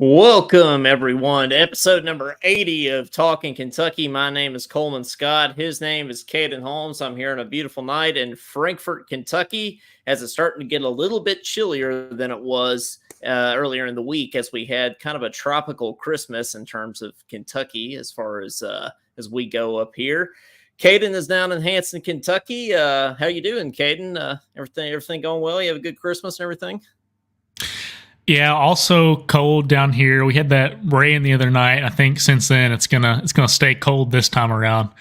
Welcome, everyone, to episode number 80 of Talkin Kentucky. My name is Coleman Scott. His name is Caden Holmes. I'm here on a beautiful night in Frankfort, Kentucky, as it's starting to get a little bit chillier than it was earlier in the week, as we had kind of a tropical Christmas in terms of Kentucky as far as we go up here. Caden is down in Hanson, Kentucky. How you doing, Caden? Everything going well? You have a good Christmas and everything? Yeah, also cold down here. We had that rain the other night. I think since then it's gonna stay cold this time around.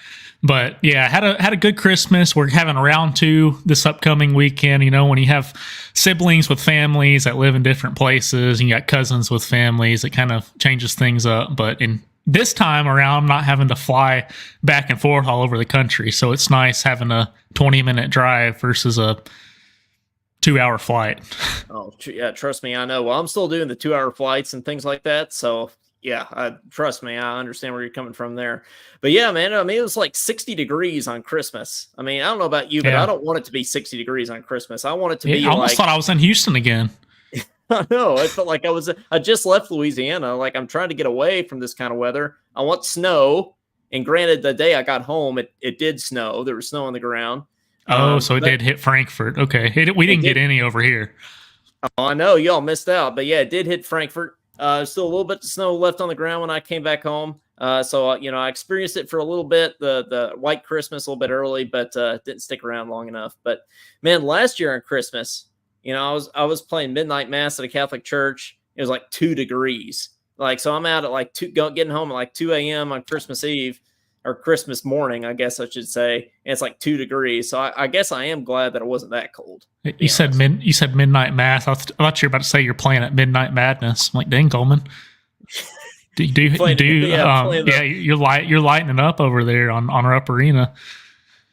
But yeah, had a good Christmas. We're having round two this upcoming weekend. You know, when you have siblings with families that live in different places, and you got cousins with families, it kind of changes things up. But in this time around, I'm not having to fly back and forth all over the country, so it's nice having a 20-minute drive versus a 2-hour flight. Oh, yeah, trust me, I know. Well, I'm still doing the 2-hour flights and things like that. So, yeah, trust me, I understand where you're coming from there. But, yeah, man, I mean, it was like 60 degrees on Christmas. I mean, I don't know about you, but I don't want it to be 60 degrees on Christmas. I want it to be I almost thought I was in Houston again. I know. I felt like I just left Louisiana. Like, I'm trying to get away from this kind of weather. I want snow. And granted, the day I got home, it did snow. There was snow on the ground. So it did hit Frankfort. Okay. We didn't get any over here. Oh, I know. Y'all missed out. But, yeah, it did hit Frankfort. Still a little bit of snow left on the ground when I came back home. So I experienced it for a little bit, the white Christmas a little bit early, but didn't stick around long enough. But, man, last year on Christmas, I was playing midnight mass at a Catholic church. It was like 2 degrees. So I'm out at getting home at like 2 a.m. on Christmas Eve. Or Christmas morning, I guess I should say. And it's like 2 degrees. So I guess I am glad that it wasn't that cold. You said midnight mass. I thought you were about to say you're playing at Midnight Madness. I'm like, dang, Coleman. You're lightening up over there on Rupp Arena.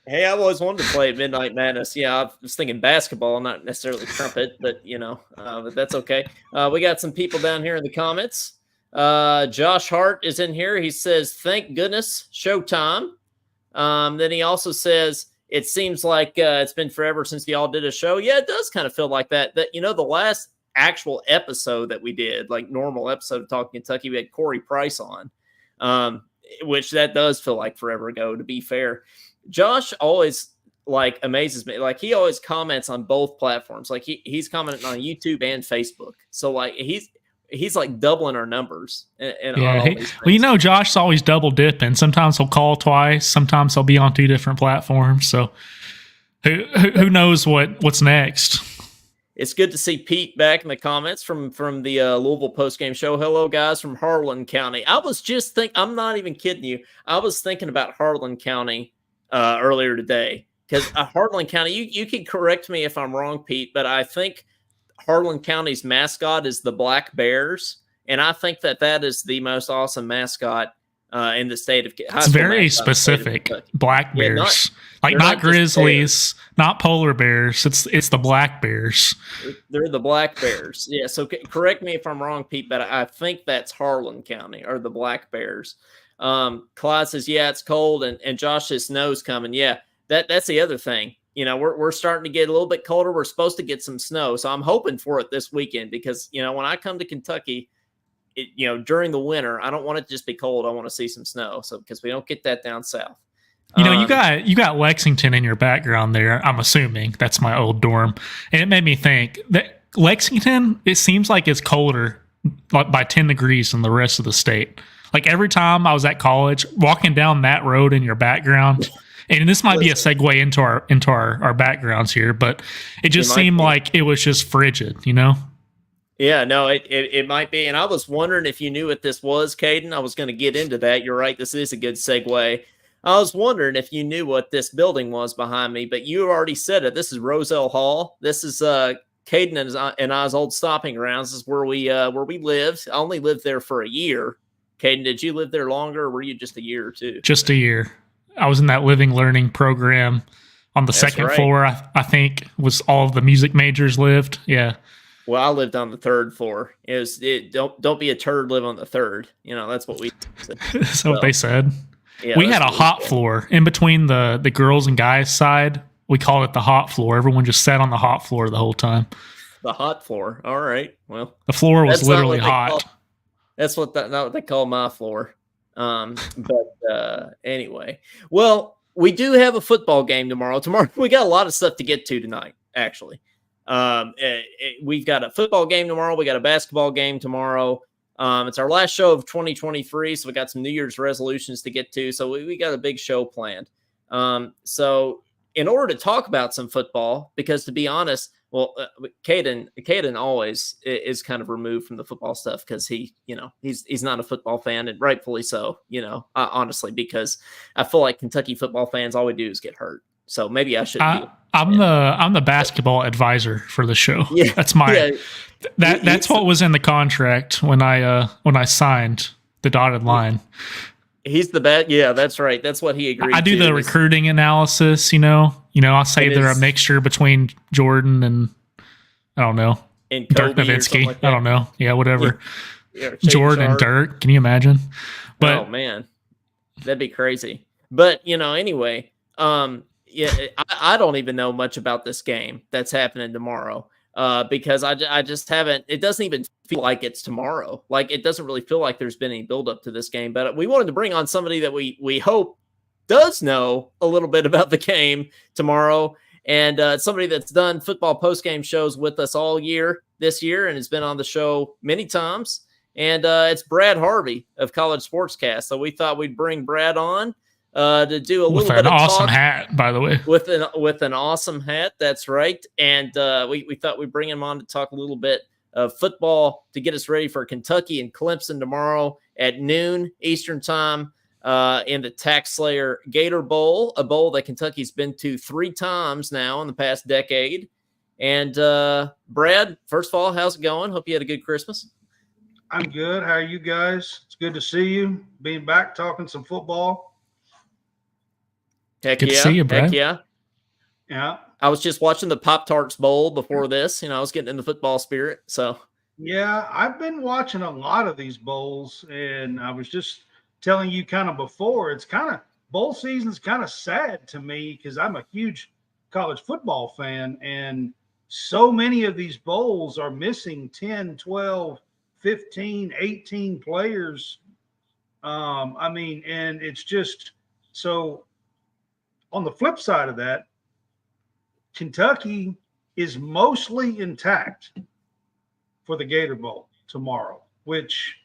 Hey, I've always wanted to play at Midnight Madness. Yeah, I was thinking basketball, not necessarily trumpet, but but that's okay. We got some people down here in the comments. Josh Hart is in here. He says, thank goodness, showtime. Then he also says, it seems like it's been forever since y'all did a show. Yeah, it does kind of feel like that. That, the last actual episode that we did, like normal episode of Talking Kentucky, we had Corey Price on, which that does feel like forever ago, to be fair. Josh always amazes me. He always comments on both platforms. He's commenting on YouTube and Facebook. So he's like doubling our numbers. Josh's always double dipping. Sometimes he'll call twice. Sometimes he'll be on 2 different platforms. So who knows what's next? It's good to see Pete back in the comments from the Louisville postgame show. Hello, guys from Harlan County. I was just I'm not even kidding you. I was thinking about Harlan County earlier today because Harlan County. You can correct me if I'm wrong, Pete, but I think Harlan County's mascot is the Black Bears, and I think that is the most awesome mascot in the state of Kentucky. It's very specific. Black Bears, not Grizzlies, not polar bears. It's the Black Bears. They're the Black Bears. Yeah. So correct me if I'm wrong, Pete, but I think that's Harlan County or the Black Bears. Clyde says, yeah, it's cold, and Josh says snow's coming. Yeah, that's the other thing. We're starting to get a little bit colder. We're supposed to get some snow. So I'm hoping for it this weekend because, when I come to Kentucky, during the winter, I don't want it to just be cold. I want to see some snow. So because we don't get that down south. You got Lexington in your background there. I'm assuming that's my old dorm. And it made me think that Lexington, it seems like it's colder by 10 degrees than the rest of the state. Every time I was at college, walking down that road in your background, and this might be a segue into our backgrounds here, but it just seemed like it was just frigid, Yeah, no, it might be. And I was wondering if you knew what this was, Caden. I was going to get into that. You're right. This is a good segue. I was wondering if you knew what this building was behind me, but you already said it. This is Roselle Hall. This is Caden and I's old stopping grounds. This is where we lived. I only lived there for a year. Caden, did you live there longer, or were you just a year or two? Just a year. I was in that living learning program on the second floor. I think was all of the music majors lived. Yeah. Well, I lived on the 3rd floor. Don't be a turd, live on the 3rd. That's what we said. That's what they said. Yeah, we had a hot floor in between the girls and guys side. We called it the hot floor. Everyone just sat on the hot floor the whole time. The hot floor. All right. Well, the floor was literally hot. That's not what they call my floor. But anyway, well, we do have a football game tomorrow. Tomorrow we got a lot of stuff to get to tonight. Actually, we've got a football game tomorrow. We got a basketball game tomorrow. It's our last show of 2023, so we got some New Year's resolutions to get to. So we got a big show planned. So in order to talk about some football, because to be honest, well, Caden always is kind of removed from the football stuff because he's not a football fan, and rightfully so. Honestly, because I feel like Kentucky football fans, all we do is get hurt. So maybe I should. I'm the basketball advisor for the show. Yeah, that's that's what was in the contract when I signed the dotted line. He's the best. Yeah, that's right. That's what he agreed. I do the recruiting analysis. I'll say they're a mixture between Jordan and I don't know, and Dirk Nowitzki. Like I don't know. Yeah, whatever. Yeah, Jordan and Dirk. Can you imagine? But oh man, that'd be crazy. But anyway, I don't even know much about this game that's happening tomorrow. Because I just haven't. It doesn't even feel like it's tomorrow. Like it doesn't really feel like there's been any build up to this game. But we wanted to bring on somebody that we hope does know a little bit about the game tomorrow, and somebody that's done football post game shows with us all year this year and has been on the show many times. And it's Brad Harvey of College Sportscast. So we thought we'd bring Brad on to do a little bit of talk. With an awesome hat, by the way. With an awesome hat, that's right. And we thought we'd bring him on to talk a little bit of football to get us ready for Kentucky and Clemson tomorrow at noon Eastern time in the Tax Slayer Gator Bowl, a bowl that Kentucky's been to 3 times now in the past decade. And Brad, first of all, how's it going? Hope you had a good Christmas. I'm good. How are you guys? It's good to see you. Being back, talking some football. Heck good yeah. to see you, Brad. Heck yeah. Yeah. I was just watching the Pop-Tarts Bowl before this. I was getting in the football spirit. So yeah, I've been watching a lot of these bowls, and I was just telling you kind of before, it's kind of bowl season's kind of sad to me because I'm a huge college football fan, and so many of these bowls are missing 10, 12, 15, 18 players. And it's just so. On the flip side of that, Kentucky is mostly intact for the Gator Bowl tomorrow, which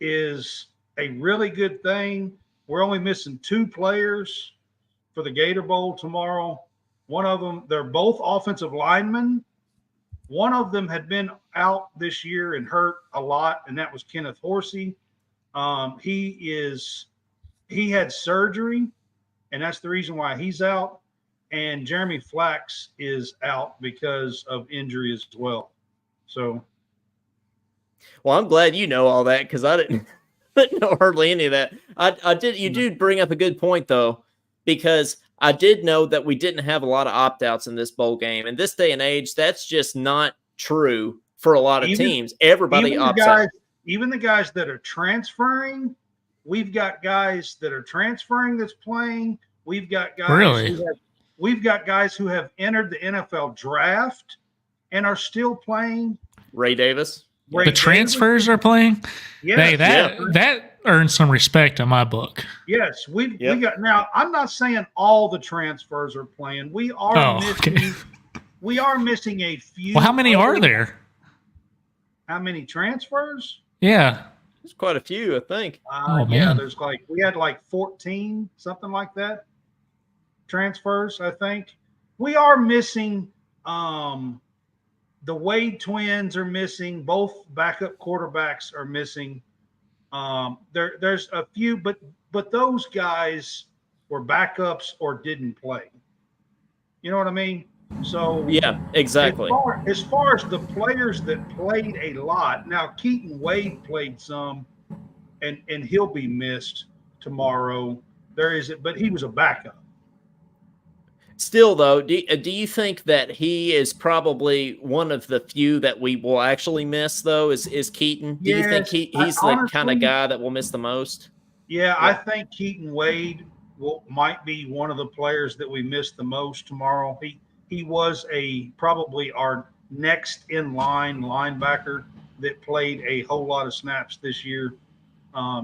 is a really good thing. We're only missing 2 players for the Gator Bowl tomorrow. One of them, they're both offensive linemen. One of them had been out this year and hurt a lot, and that was Kenneth Horsey. He had surgery, and that's the reason why he's out. And Jeremy Flax is out because of injury as well. So, well, I'm glad you know all that because I didn't know hardly any of that. I did. You do bring up a good point though, because I did know that we didn't have a lot of opt-outs in this bowl game. In this day and age, that's just not true for a lot of teams. Everybody opts out. Even the guys that are transferring, we've got guys that are transferring that's playing. We've got guys we've got guys who have entered the NFL draft and are still playing. Ray Davis. The transfers are playing? Yes. Hey, that earns some respect in my book. Yes, we got. Now, I'm not saying all the transfers are playing. We are we are missing a few. Well, how many are there? How many transfers? Yeah. There's quite a few, I think. Yeah, we had like 14, something like that. Transfers, I think. We are missing the Wade twins are missing. Both backup quarterbacks are missing. There's a few, but those guys were backups or didn't play. You know what I mean? So yeah, exactly. As far as the players that played a lot, now Keaton Wade played some, and he'll be missed tomorrow. But he was a backup. Still, though, do you think that he is probably one of the few that we will actually miss, though, is Keaton? Do you think he's the kind of guy that will miss the most? Yeah, I think Keaton Wade might be one of the players that we miss the most tomorrow. He was probably our next in line linebacker. that played a whole lot of snaps this year.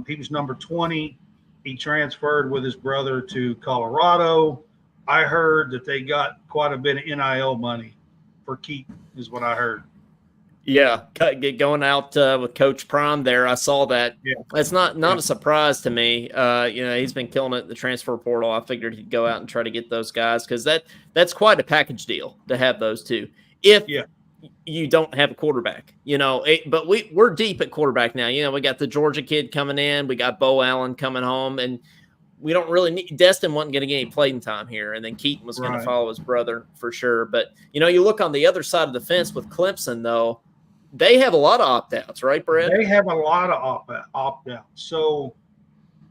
He was number 20. He transferred with his brother to Colorado. I heard that they got quite a bit of NIL money for Keaton, is what I heard. Yeah, going out with Coach Prime there, I saw that. Yeah. It's not a surprise to me. He's been killing it in the transfer portal. I figured he'd go out and try to get those guys because that's quite a package deal to have those two. If you don't have a quarterback, but we're deep at quarterback now. We got the Georgia kid coming in, we got Bo Allen coming home, and we don't really need Destin wasn't going to get any playing time here, and then Keaton was going to follow his brother for sure. But you look on the other side of the fence with Clemson, though. They have a lot of opt-outs, right, Brett? They have a lot of opt-outs. So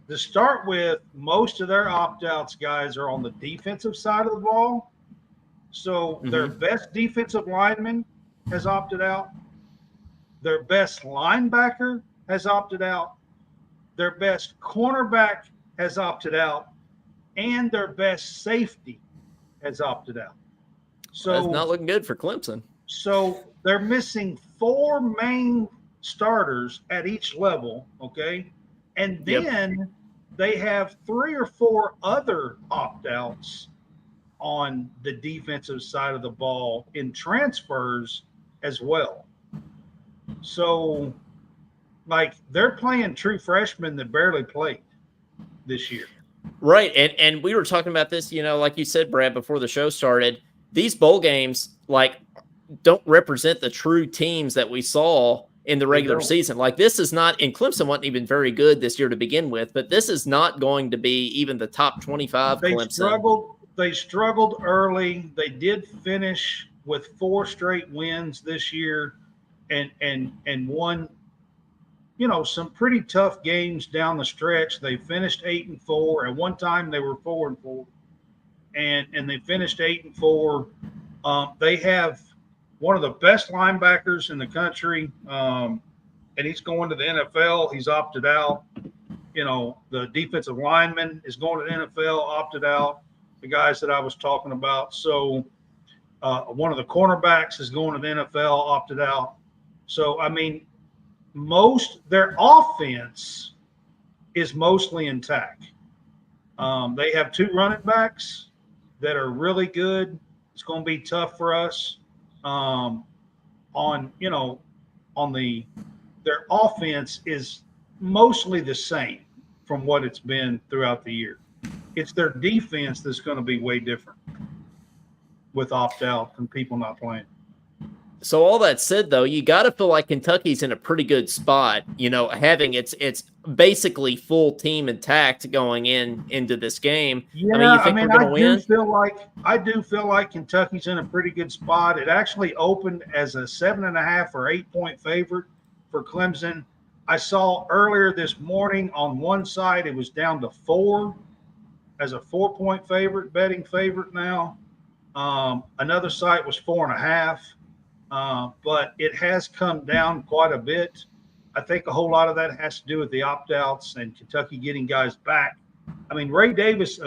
to start with, most of their opt-outs guys are on the defensive side of the ball. So their best defensive lineman has opted out. Their best linebacker has opted out. Their best cornerback has opted out. And their best safety has opted out. So that's not looking good for Clemson. So they're missing 4 main starters at each level, okay? And then they have 3 or 4 other opt-outs on the defensive side of the ball in transfers as well. So, they're playing true freshmen that barely played this year. Right, and we were talking about this, like you said, Brad, before the show started. These bowl games, don't represent the true teams that we saw in the regular season. This is not, and Clemson wasn't even very good this year to begin with, but this is not going to be even the top 25 Clemson. They struggled early. They did finish with 4 straight wins this year and won, some pretty tough games down the stretch. They finished 8-4. At one time they were 4-4 and they finished 8-4. They have one of the best linebackers in the country, and he's going to the NFL. He's opted out. The defensive lineman is going to the NFL, opted out, the guys that I was talking about. So one of the cornerbacks is going to the NFL, opted out. So, their offense is mostly intact. They have 2 running backs that are really good. It's going to be tough for us. Their offense is mostly the same from what it's been throughout the year. It's their defense that's going to be way different with opt-out and people not playing. So all that said, though, you got to feel like Kentucky's in a pretty good spot, having its basically full team intact going into this game. Yeah, you think we're going to win? I do feel like Kentucky's in a pretty good spot. It actually opened as a 7.5 or 8 point favorite for Clemson. I saw earlier this morning on one side it was down to 4 as a 4 point favorite, betting favorite now. Another site was 4.5. But it has come down quite a bit. I think a whole lot of that has to do with the opt-outs and Kentucky getting guys back. Ray Davis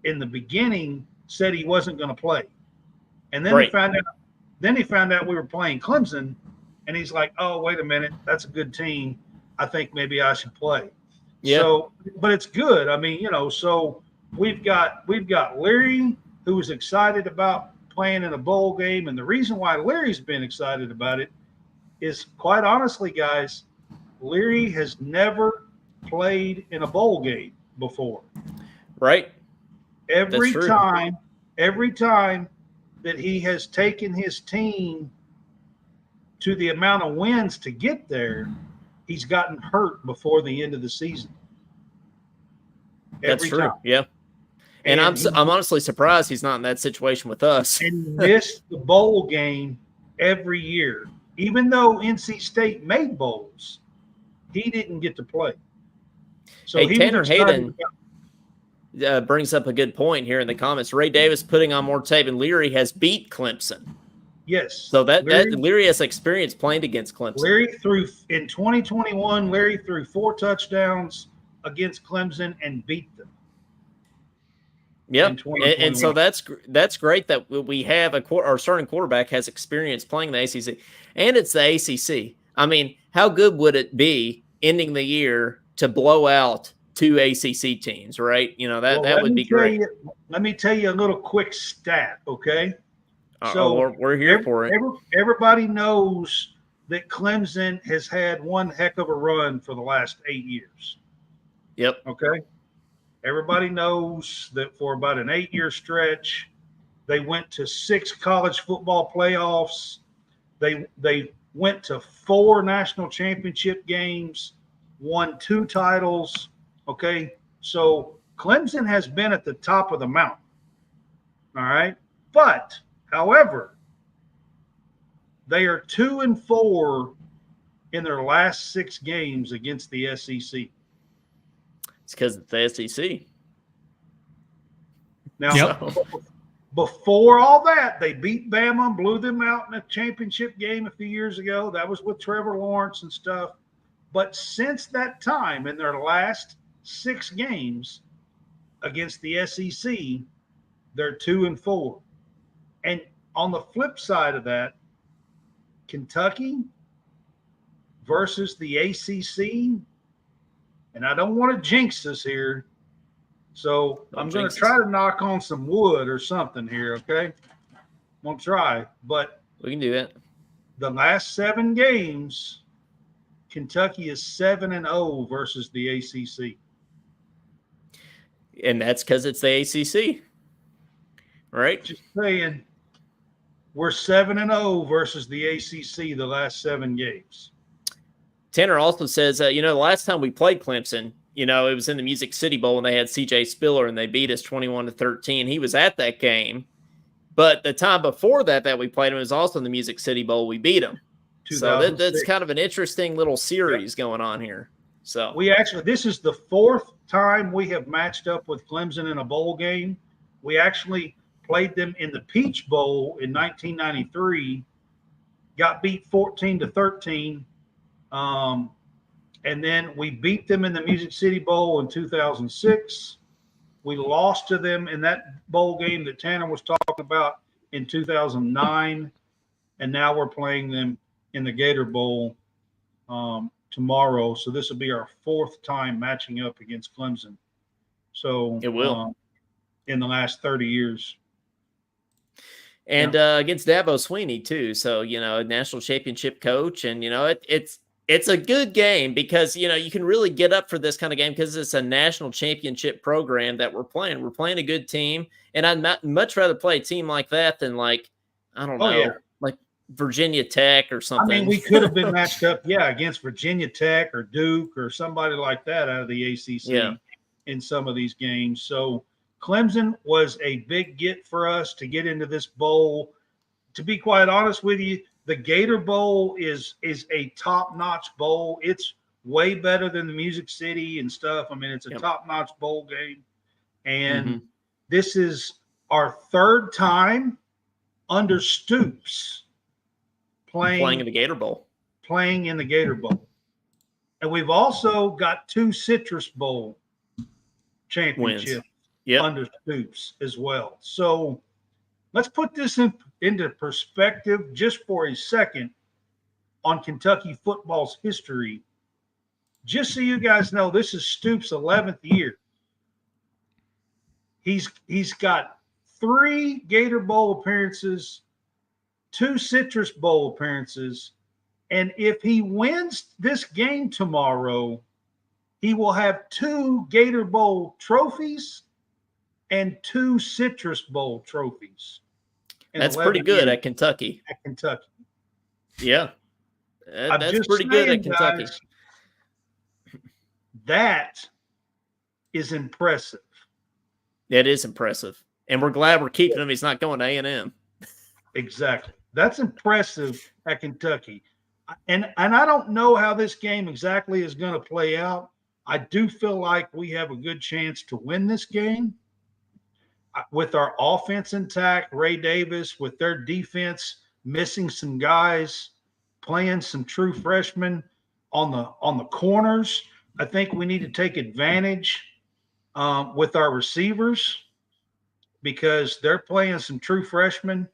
in the beginning said he wasn't going to play. And then he found out we were playing Clemson, and he's like, "Oh, wait a minute, that's a good team. I think maybe I should play." Yeah. So, but it's good. So we've got Leary, who was excited about playing in a bowl game. And the reason why Leary's been excited about it is, quite honestly, guys, Leary has never played in a bowl game before. Right. Every time that he has taken his team to the amount of wins to get there, he's gotten hurt before the end of the season. That's true. Yeah. And I'm honestly surprised he's not in that situation with us. And missed the bowl game every year. Even though NC State made bowls, he didn't get to play. So Tanner Hayden brings up a good point here in the comments. Ray Davis putting on more tape, and Leary has beat Clemson. Yes. So Leary has experience playing against Clemson. Leary in 2021, Leary threw 4 touchdowns against Clemson and beat them. Yep, and so that's great that we have our starting quarterback has experience playing the ACC, and it's the ACC. I mean, how good would it be ending the year to blow out 2 ACC teams, right? You know, that would be great. Let me tell you a little quick stat, okay? Oh, So we're here for it. everybody knows that Clemson has had one heck of a run for the last 8 years. Yep. Okay. Everybody knows that for about an 8-year stretch, they went to 6 college football playoffs. They went to 4 national championship games, won 2 titles. Okay. So Clemson has been at the top of the mountain. All right. But, however, they are 2-4 in their last 6 games against the SEC. It's because it's the SEC. Now, before all that, they beat Bama and blew them out in a championship game a few years ago. That was with Trevor Lawrence and stuff. But since that time, in their last 6 games against the SEC, they're 2-4. And on the flip side of that, Kentucky versus the ACC, and I don't want to jinx this here, so I'm going to try to knock on some wood or something here, okay? I'm going to try, but we can do that. The last 7 games, Kentucky is 7-0 versus the ACC. And that's because it's the ACC, right? Just saying, we're 7-0 versus the ACC the last 7 games. Tanner also says, the last time we played Clemson, it was in the Music City Bowl when they had C.J. Spiller and they beat us 21-13. He was at that game. But the time before that we played him was also in the Music City Bowl. We beat him. So that's kind of an interesting little series going on here. So this is the 4th time we have matched up with Clemson in a bowl game. We actually played them in the Peach Bowl in 1993, got beat 14-13. And then we beat them in the Music City Bowl in 2006. We lost to them in that bowl game that Tanner was talking about in 2009. And now we're playing them in the Gator Bowl tomorrow. So this will be our 4th time matching up against Clemson. So it will in the last 30 years. And against Dabo Sweeney too. So, national championship coach, and it's a good game because, you can really get up for this kind of game because it's a national championship program that we're playing. We're playing a good team, and I'd much rather play a team like that than like Virginia Tech or something. I mean, we could have been matched up, against Virginia Tech or Duke or somebody like that out of the ACC in some of these games. So Clemson was a big get for us to get into this bowl. To be quite honest with you, the Gator Bowl is a top-notch bowl. It's way better than the Music City and stuff. I mean, it's a top-notch bowl game. And this is our 3rd time under Stoops playing in the Gator Bowl. Playing in the Gator Bowl. And we've also got 2 Citrus Bowl championships under Stoops as well. So let's put this into perspective just for a second on Kentucky football's history. Just so you guys know, this is Stoops' 11th year. He's got 3 Gator Bowl appearances, 2 Citrus Bowl appearances, and if he wins this game tomorrow, he will have 2 Gator Bowl trophies and 2 Citrus Bowl trophies. That's pretty good at Kentucky. Yeah. That's pretty good at Kentucky. Guys, that is impressive. It is impressive. And we're glad we're keeping him. He's not going to A&M. Exactly. That's impressive at Kentucky. And I don't know how this game exactly is going to play out. I do feel like we have a good chance to win this game. With our offense intact, Ray Davis, with their defense missing some guys, playing some true freshmen on the corners, I think we need to take advantage with our receivers because they're playing some true freshmen,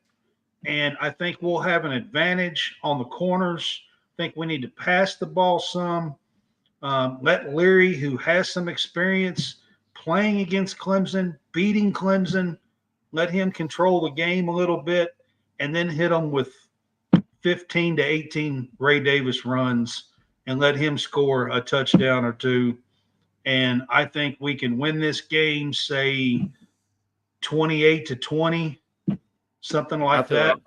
and I think we'll have an advantage on the corners. I think we need to pass the ball some. Let Leary, who has some experience playing against Clemson, beating Clemson, let him control the game a little bit, and then hit them with 15 to 18 Ray Davis runs and let him score a touchdown or two. And I think we can win this game, say 28-20, something like that.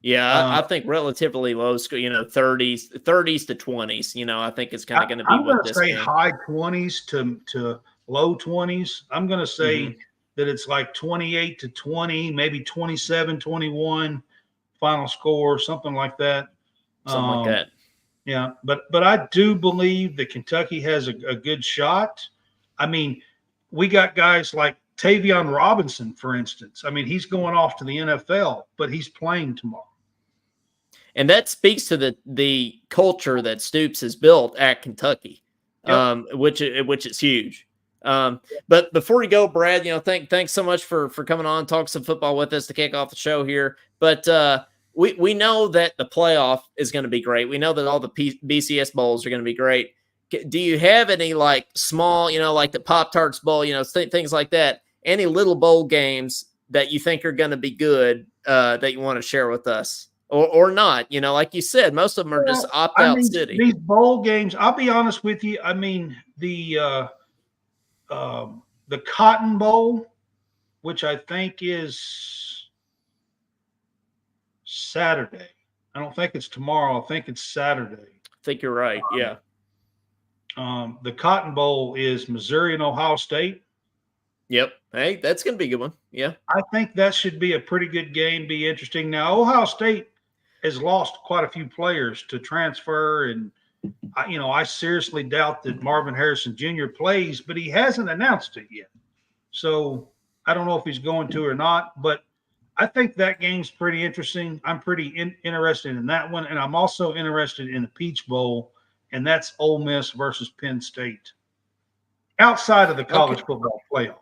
Yeah, I think relatively low score, 30s to 20s. I think it's kind of going to be I'm what going to this say game. high 20s to low 20s. I'm going to say that it's like 28-20, maybe 27-21 final score, something like that. Something like that. Yeah, but I do believe that Kentucky has a good shot. I mean, we got guys like Tavion Robinson, for instance. I mean, he's going off to the NFL, but he's playing tomorrow. And that speaks to the culture that Stoops has built at Kentucky, which is huge. But before we go, Brad, thanks so much for coming on, talk some football with us to kick off the show here. But we know that the playoff is going to be great. We know that all the BCS bowls are going to be great. Do you have any like small, like the Pop-Tarts Bowl, things like that? Any little bowl games that you think are going to be good that you want to share with us, or not? Like you said, most of them are just opt-out city. These bowl games, I'll be honest with you. I mean, the Cotton Bowl, which I think is Saturday. I don't think it's tomorrow. I think it's Saturday. I think you're right. Yeah. The Cotton Bowl is Missouri and Ohio State. Yep. Hey, that's going to be a good one. Yeah. I think that should be a pretty good game, be interesting. Now, Ohio State has lost quite a few players to transfer, and I seriously doubt that Marvin Harrison Jr. plays, but he hasn't announced it yet. So I don't know if he's going to or not, but I think that game's pretty interesting. I'm pretty interested in that one, and I'm also interested in the Peach Bowl, and that's Ole Miss versus Penn State. Outside of the college football playoff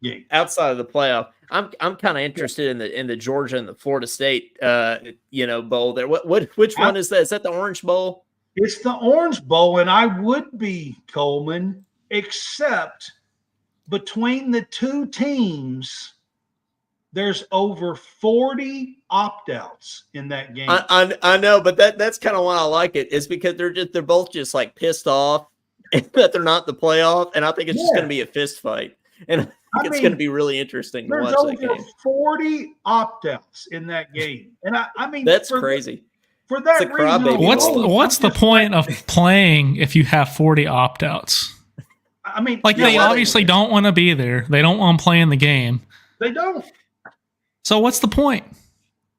game. Outside of the playoff, I'm kind of interested in the Georgia and the Florida State bowl there. Which one is that? Is that the Orange Bowl? It's the Orange Bowl, and I would be, Coleman, except between the two teams, there's over 40 opt-outs in that game. I know, but that's kind of why I like it. Is because they're both just like pissed off that they're not in the playoff, and I think it's just going to be a fist fight, and I think it's going to be really interesting to watch that game. There's over 40 opt-outs in that game, and I mean that's crazy. For that reason, what's the point of playing if you have 40 opt-outs? I mean, like they obviously don't want to be there. They don't want to play in the game. They don't. So what's the point?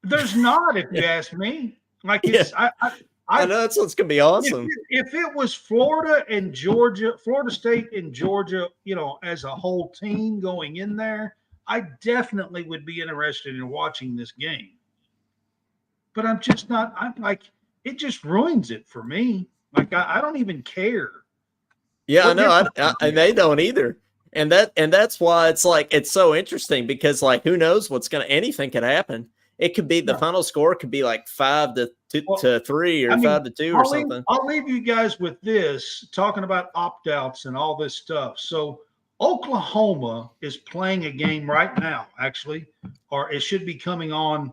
There's not, if you ask me. Like it's, I know that's what's gonna be awesome. If it was Florida and Georgia, Florida State and Georgia, as a whole team going in there, I definitely would be interested in watching this game. But I'm just not. I'm like, it just ruins it for me. Like I don't even care. Yeah, I know. I they don't either. And that's why it's like it's so interesting because like who knows anything could happen. It could be the final score could be like 5-3 or 5-2 or something. I'll leave you guys with this talking about opt-outs and all this stuff. So Oklahoma is playing a game right now, actually, or it should be coming on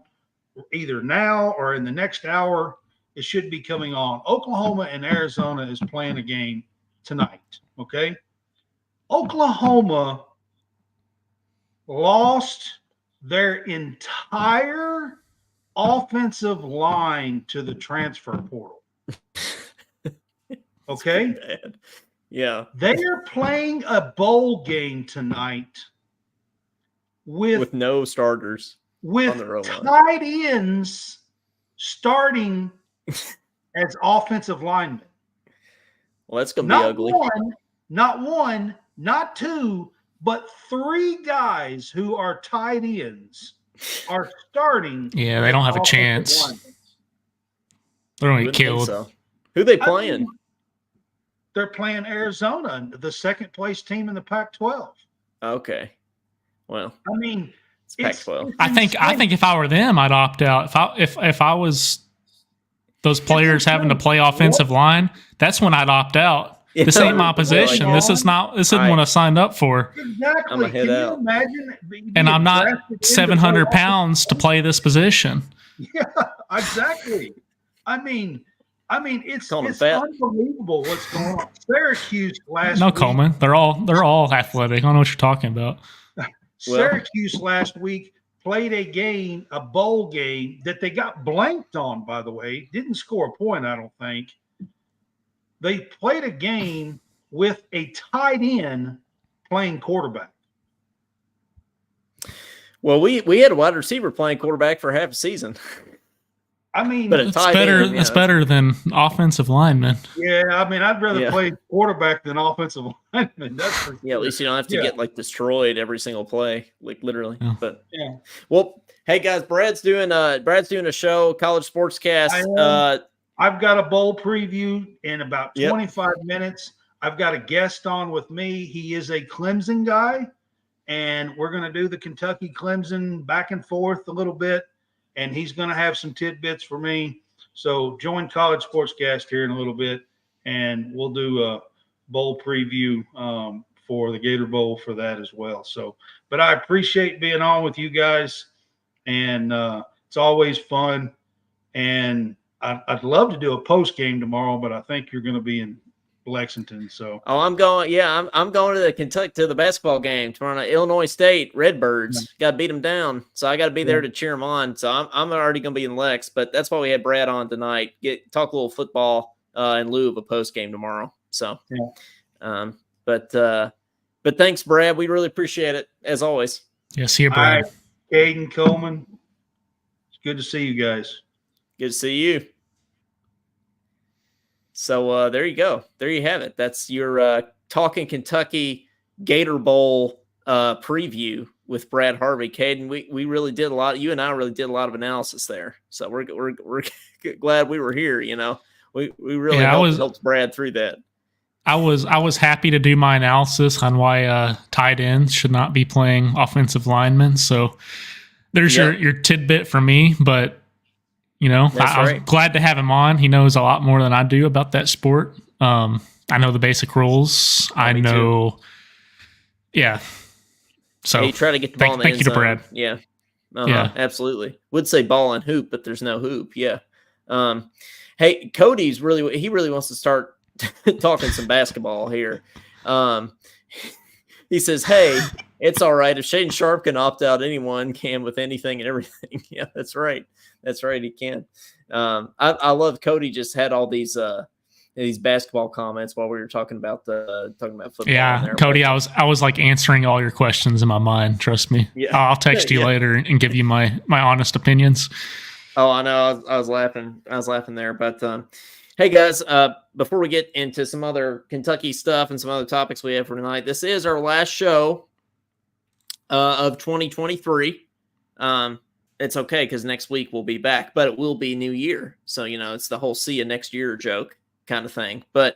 either now or in the next hour. It should be coming on. Oklahoma and Arizona is playing a game tonight. Okay. Oklahoma lost their entire offensive line to the transfer portal. Okay? Yeah. They are playing a bowl game tonight with no starters. With tight ends starting as offensive linemen. Well, that's going to be ugly. Not one, not two, but 3 guys who are tight ends are starting. Yeah, they don't have a chance. They're going to get killed. So. Who are they playing? They're playing Arizona, the second place team in the Pac-12. Okay. Well, I mean, it's Pac-12. I think if I were them, I'd opt out. If I was those players having to play offensive line, that's when I'd opt out. This ain't my position. This isn't what I signed up for. Exactly. Can you imagine? And I'm not 700 pounds to play this position. Yeah, exactly. I mean, it's unbelievable what's going on. Syracuse last week. Coleman. They're all athletic. I don't know what you're talking about. Syracuse last week played a bowl game that they got blanked on, by the way. Didn't score a point, I don't think. They played a game with a tight end playing quarterback. Well, we had a wide receiver playing quarterback for half a season. I mean, but it's better than offensive lineman. Yeah, I mean, I'd rather play quarterback than offensive lineman. That's for sure. Yeah, at least you don't have to get like destroyed every single play, like literally. Yeah. But well, hey guys, Brad's doing a show, College Sportscast. I've got a bowl preview in about 25 minutes. I've got a guest on with me. He is a Clemson guy, and we're going to do the Kentucky Clemson back and forth a little bit, and he's going to have some tidbits for me. So join College Sportscast here in a little bit, and we'll do a bowl preview for the Gator Bowl for that as well. So, but I appreciate being on with you guys, and it's always fun. And I'd love to do a post game tomorrow, but I think you're going to be in Lexington. So I'm going. Yeah, I'm going to the basketball game tomorrow night. Illinois State Redbirds. Got to beat them down, so I got to be there to cheer them on. So I'm already going to be in Lex, but that's why we had Brad on tonight. Talk a little football in lieu of a post game tomorrow. So, but thanks, Brad. We really appreciate it as always. Yeah, see you, Brad. All right, Caden Coleman. It's good to see you guys. Good to see you. So there you go. There you have it. That's your Talkin Kentucky Gator Bowl preview with Brad Harvey. Caden, we really did a lot. You and I really did a lot of analysis there. So we're glad we were here. You know, we really helped Brad through that. I was happy to do my analysis on why tight ends should not be playing offensive linemen. So there's your tidbit for me, but. You know, I was glad to have him on. He knows a lot more than I do about that sport. I know the basic rules. I know. Too. Yeah. So you try to get the ball in the end zone. Thank you to Brad. Yeah. Yeah. Absolutely. Would say ball and hoop, but there's no hoop. Yeah. Hey, Cody's he really wants to start talking some basketball here. He says, "Hey, it's all right if Shaden Sharp can opt out. Anyone can with anything and everything." Yeah, that's right. That's right. He can. I love Cody. Just had all these basketball comments while we were talking about football. Yeah, Cody. I was like answering all your questions in my mind. Trust me. Yeah. I'll text you later and give you my honest opinions. Oh, I know. I was laughing. I was laughing there. But hey, guys. Before we get into some other Kentucky stuff and some other topics we have for tonight, this is our last show of 2023. It's okay because next week we'll be back, but it will be New Year. So, you know, it's the whole see you next year joke kind of thing. But,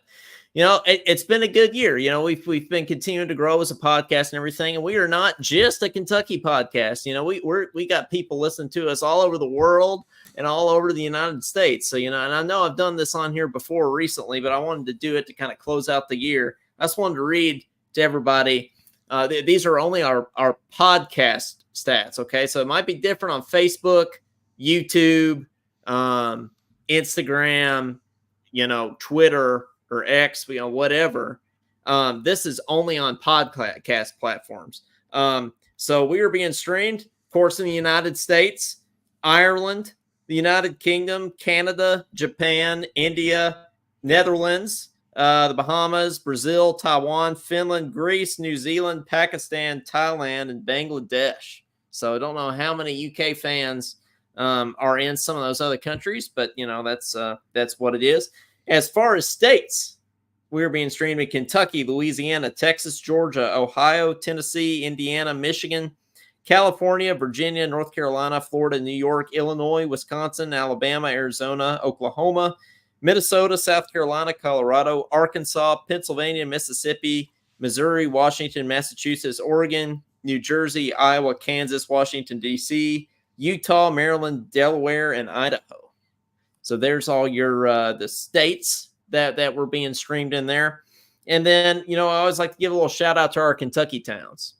you know, it's been a good year. You know, we've been continuing to grow as a podcast and everything. And we are not just a Kentucky podcast. You know, we got people listening to us all over the world and all over the United States. So, you know, and I know I've done this on here before recently, but I wanted to do it to kind of close out the year. I just wanted to read to everybody. These are only our podcast stats. Okay. So it might be different on Facebook, YouTube, Instagram, you know, Twitter or X, you know, whatever. This is only on podcast platforms. So we are being streamed, of course, in the United States, Ireland, the United Kingdom, Canada, Japan, India, Netherlands, the Bahamas, Brazil, Taiwan, Finland, Greece, New Zealand, Pakistan, Thailand, and Bangladesh. So I don't know how many UK fans are in some of those other countries, but you know that's what it is. As far as states, we're being streamed in Kentucky, Louisiana, Texas, Georgia, Ohio, Tennessee, Indiana, Michigan, California, Virginia, North Carolina, Florida, New York, Illinois, Wisconsin, Alabama, Arizona, Oklahoma, Minnesota, South Carolina, Colorado, Arkansas, Pennsylvania, Mississippi, Missouri, Washington, Massachusetts, Oregon, New Jersey, Iowa, Kansas, Washington, D.C., Utah, Maryland, Delaware, and Idaho. So there's all your the states that were being streamed in there. And then, I always like to give a little shout out to our Kentucky towns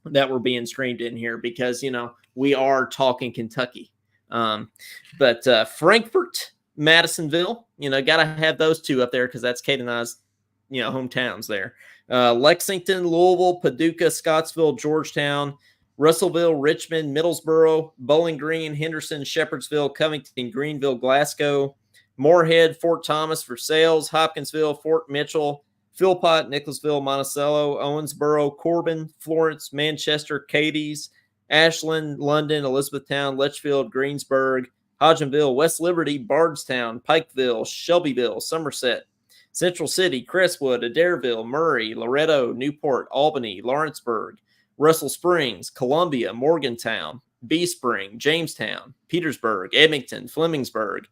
that were being streamed in here because, we are talking Kentucky. But Frankfort, Madisonville, got to have those two up there because that's Kate and I's, hometowns there. Lexington, Louisville, Paducah, Scottsville, Georgetown, Russellville, Richmond, Middlesboro, Bowling Green, Henderson, Shepherdsville, Covington, Greenville, Glasgow, Moorhead, Fort Thomas, Versailles, Hopkinsville, Fort Mitchell, Philpott, Nicholasville, Monticello, Owensboro, Corbin, Florence, Manchester, Cadiz, Ashland, London, Elizabethtown, Litchfield, Greensburg, Hodgenville, West Liberty, Bardstown, Pikeville, Shelbyville, Somerset, Central City, Crestwood, Adairville, Murray, Loretto, Newport, Albany, Lawrenceburg, Russell Springs, Columbia, Morgantown, Bee Spring, Jamestown, Petersburg, Edmonton, Flemingsburg,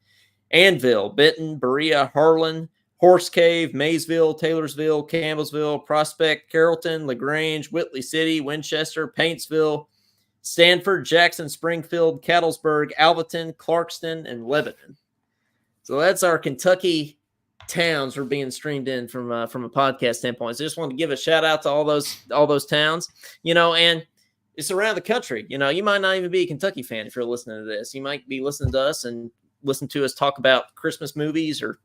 Annville, Benton, Berea, Harlan, Horse Cave, Maysville, Taylorsville, Campbellsville, Prospect, Carrollton, LaGrange, Whitley City, Winchester, Paintsville, Stanford, Jackson, Springfield, Cattlesburg, Alvaton, Clarkston, and Lebanon. So that's our Kentucky towns we're being streamed in from a podcast standpoint. So just wanted to give a shout out to all those towns, and it's around the country. You might not even be a Kentucky fan if you're listening to this. You might be listening to us and listen to us talk about Christmas movies or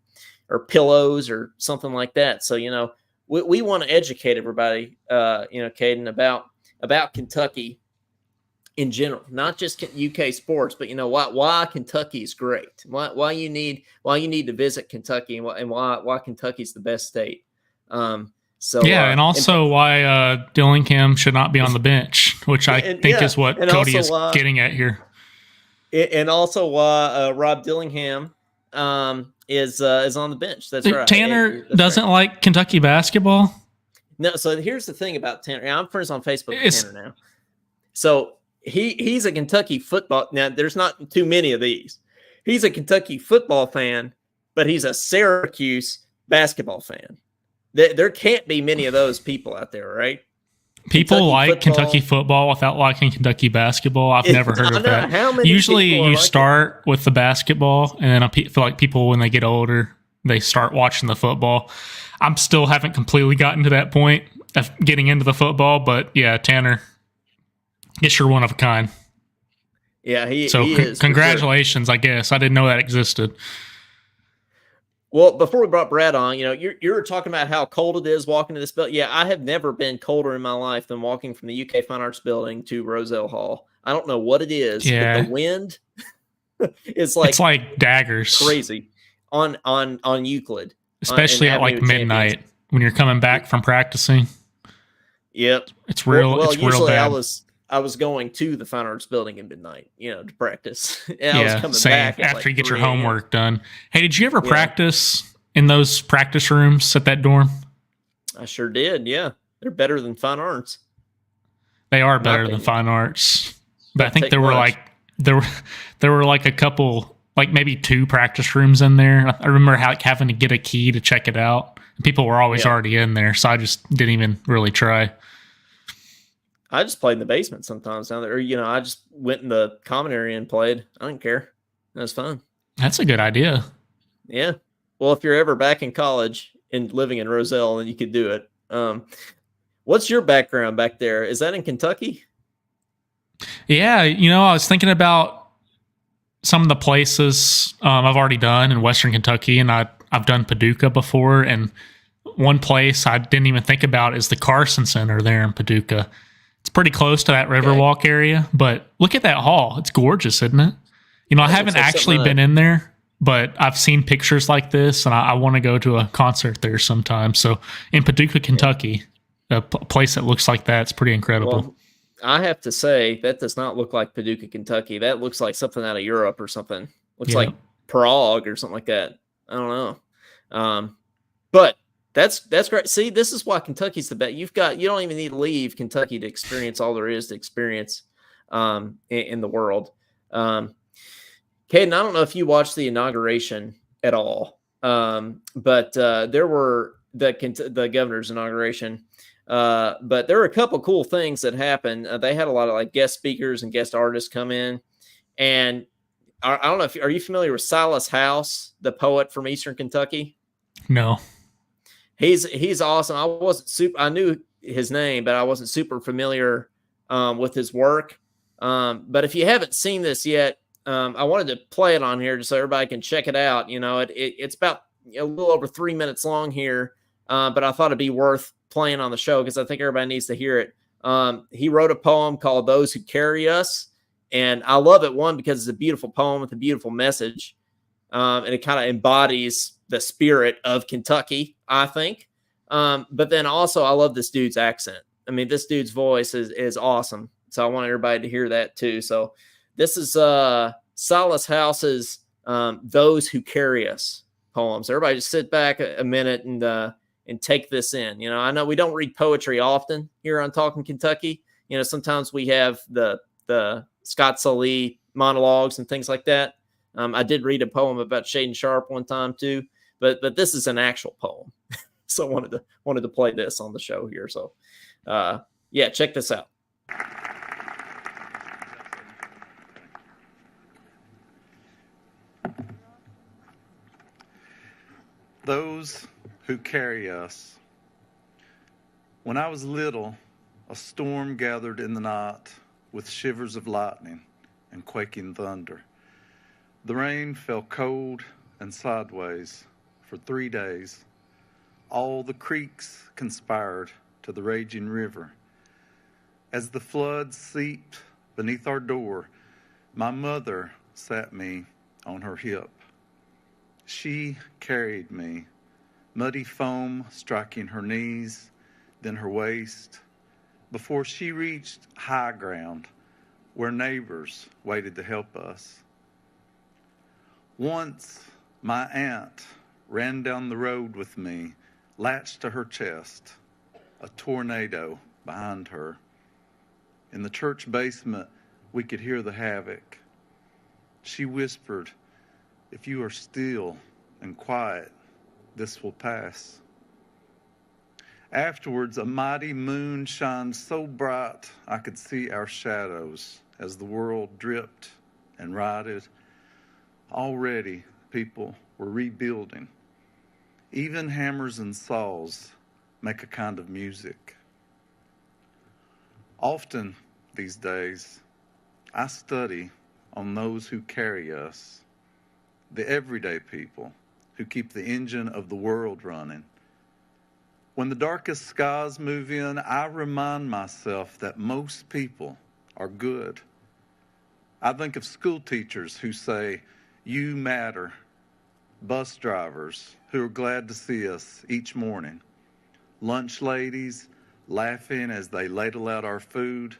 pillows or something like that. So, we want to educate everybody, Caden, about Kentucky in general, not just UK sports, but why Kentucky is great, why you need to visit Kentucky, and why Kentucky's the best state. And also why Dillingham should not be on the bench, which I think is what Cody is getting at here. And also why Rob Dillingham is on the bench. That's right. Tanner doesn't like Kentucky basketball. No, so here's the thing about Tanner. I'm friends on Facebook with Tanner now. So he's a Kentucky football. Now, there's not too many of these. He's a Kentucky football fan, but he's a Syracuse basketball fan. There can't be many of those people out there, right? People like Kentucky football without liking Kentucky basketball. I've never heard of that. Usually you start with the basketball, and then I feel like people, when they get older, they start watching the football. I'm still haven't completely gotten to that point of getting into the football, but yeah, Tanner, guess you're one of a kind. Yeah, he is. Congratulations, sure. I guess. I didn't know that existed. Well, before we brought Brad on, you're talking about how cold it is walking to this building. Yeah, I have never been colder in my life than walking from the UK Fine Arts Building to Roselle Hall. I don't know what it is, but the wind is like, it's like daggers. Crazy on Euclid. Especially at like midnight when you're coming back from practicing. Yep. It's real. Well, it's real bad. I was going to the Fine Arts Building at midnight, to practice. And I was coming back after you get your homework done. Hey, did you ever practice in those practice rooms at that dorm? I sure did. Yeah, they're better than Fine Arts. They are better than Fine Arts, but I think there were like a couple, like maybe 2 practice rooms in there. I remember having to get a key to check it out. People were always already in there, so I just didn't even really try. I just played in the basement sometimes down there. Or, I just went in the common area and played. I didn't care. That was fun. That's a good idea. Yeah. Well, if you're ever back in college and living in Roselle, then you could do it. What's your background back there? Is that in Kentucky? Yeah. I was thinking about some of the places I've already done in Western Kentucky, and I've done Paducah before. And one place I didn't even think about is the Carson Center there in Paducah. It's pretty close to that Riverwalk area, but look at that hall. It's gorgeous, isn't it? I haven't actually been in there, but I've seen pictures like this, and I want to go to a concert there sometime. So in Paducah, Kentucky, a place that looks like that's pretty incredible. Well, I have to say, that does not look like Paducah, Kentucky. That looks like something out of Europe or something. Looks like Prague or something like that. I don't know. But that's great. See, this is why Kentucky's the best. You don't even need to leave Kentucky to experience all there is to experience in the world. Caden, I don't know if you watched the inauguration at all, but there were the governor's inauguration. But there were a couple cool things that happened. They had a lot of like guest speakers and guest artists come in, and I don't know if are you familiar with Silas House, the poet from Eastern Kentucky? No. He's awesome. I knew his name, but I wasn't super familiar with his work. But if you haven't seen this yet, I wanted to play it on here just so everybody can check it out. It's about a little over 3 minutes long here, but I thought it'd be worth playing on the show because I think everybody needs to hear it. He wrote a poem called "Those Who Carry Us," and I love it. One, because it's a beautiful poem with a beautiful message, and it kind of embodies the spirit of Kentucky, I think. But then also, I love this dude's accent. I mean, this dude's voice is awesome. So I want everybody to hear that too. So this is Silas House's "Those Who Carry Us" poems. Everybody just sit back a minute and take this in. I know we don't read poetry often here on Talkin' Kentucky. Sometimes we have the Scott Sully monologues and things like that. I did read a poem about Shaden Sharp one time too, but this is an actual poem. So I wanted to play this on the show here. So yeah, check this out. Those who carry us. When I was little, a storm gathered in the night with shivers of lightning and quaking thunder. The rain fell cold and sideways for 3 days. All the creeks conspired to the raging river. As the floods seeped beneath our door, my mother sat me on her hip. She carried me, muddy foam striking her knees, then her waist, before she reached high ground where neighbors waited to help us. Once, my aunt ran down the road with me, latched to her chest, a tornado behind her. In the church basement, we could hear the havoc. She whispered, "If you are still and quiet, this will pass." Afterwards, a mighty moon shined so bright I could see our shadows as the world dripped and rotted. Already, people were rebuilding. Even hammers and saws make a kind of music. Often these days, I study on those who carry us, the everyday people who keep the engine of the world running. When the darkest skies move in, I remind myself that most people are good. I think of school teachers who say, "You matter," bus drivers who are glad to see us each morning, lunch ladies laughing as they ladle out our food,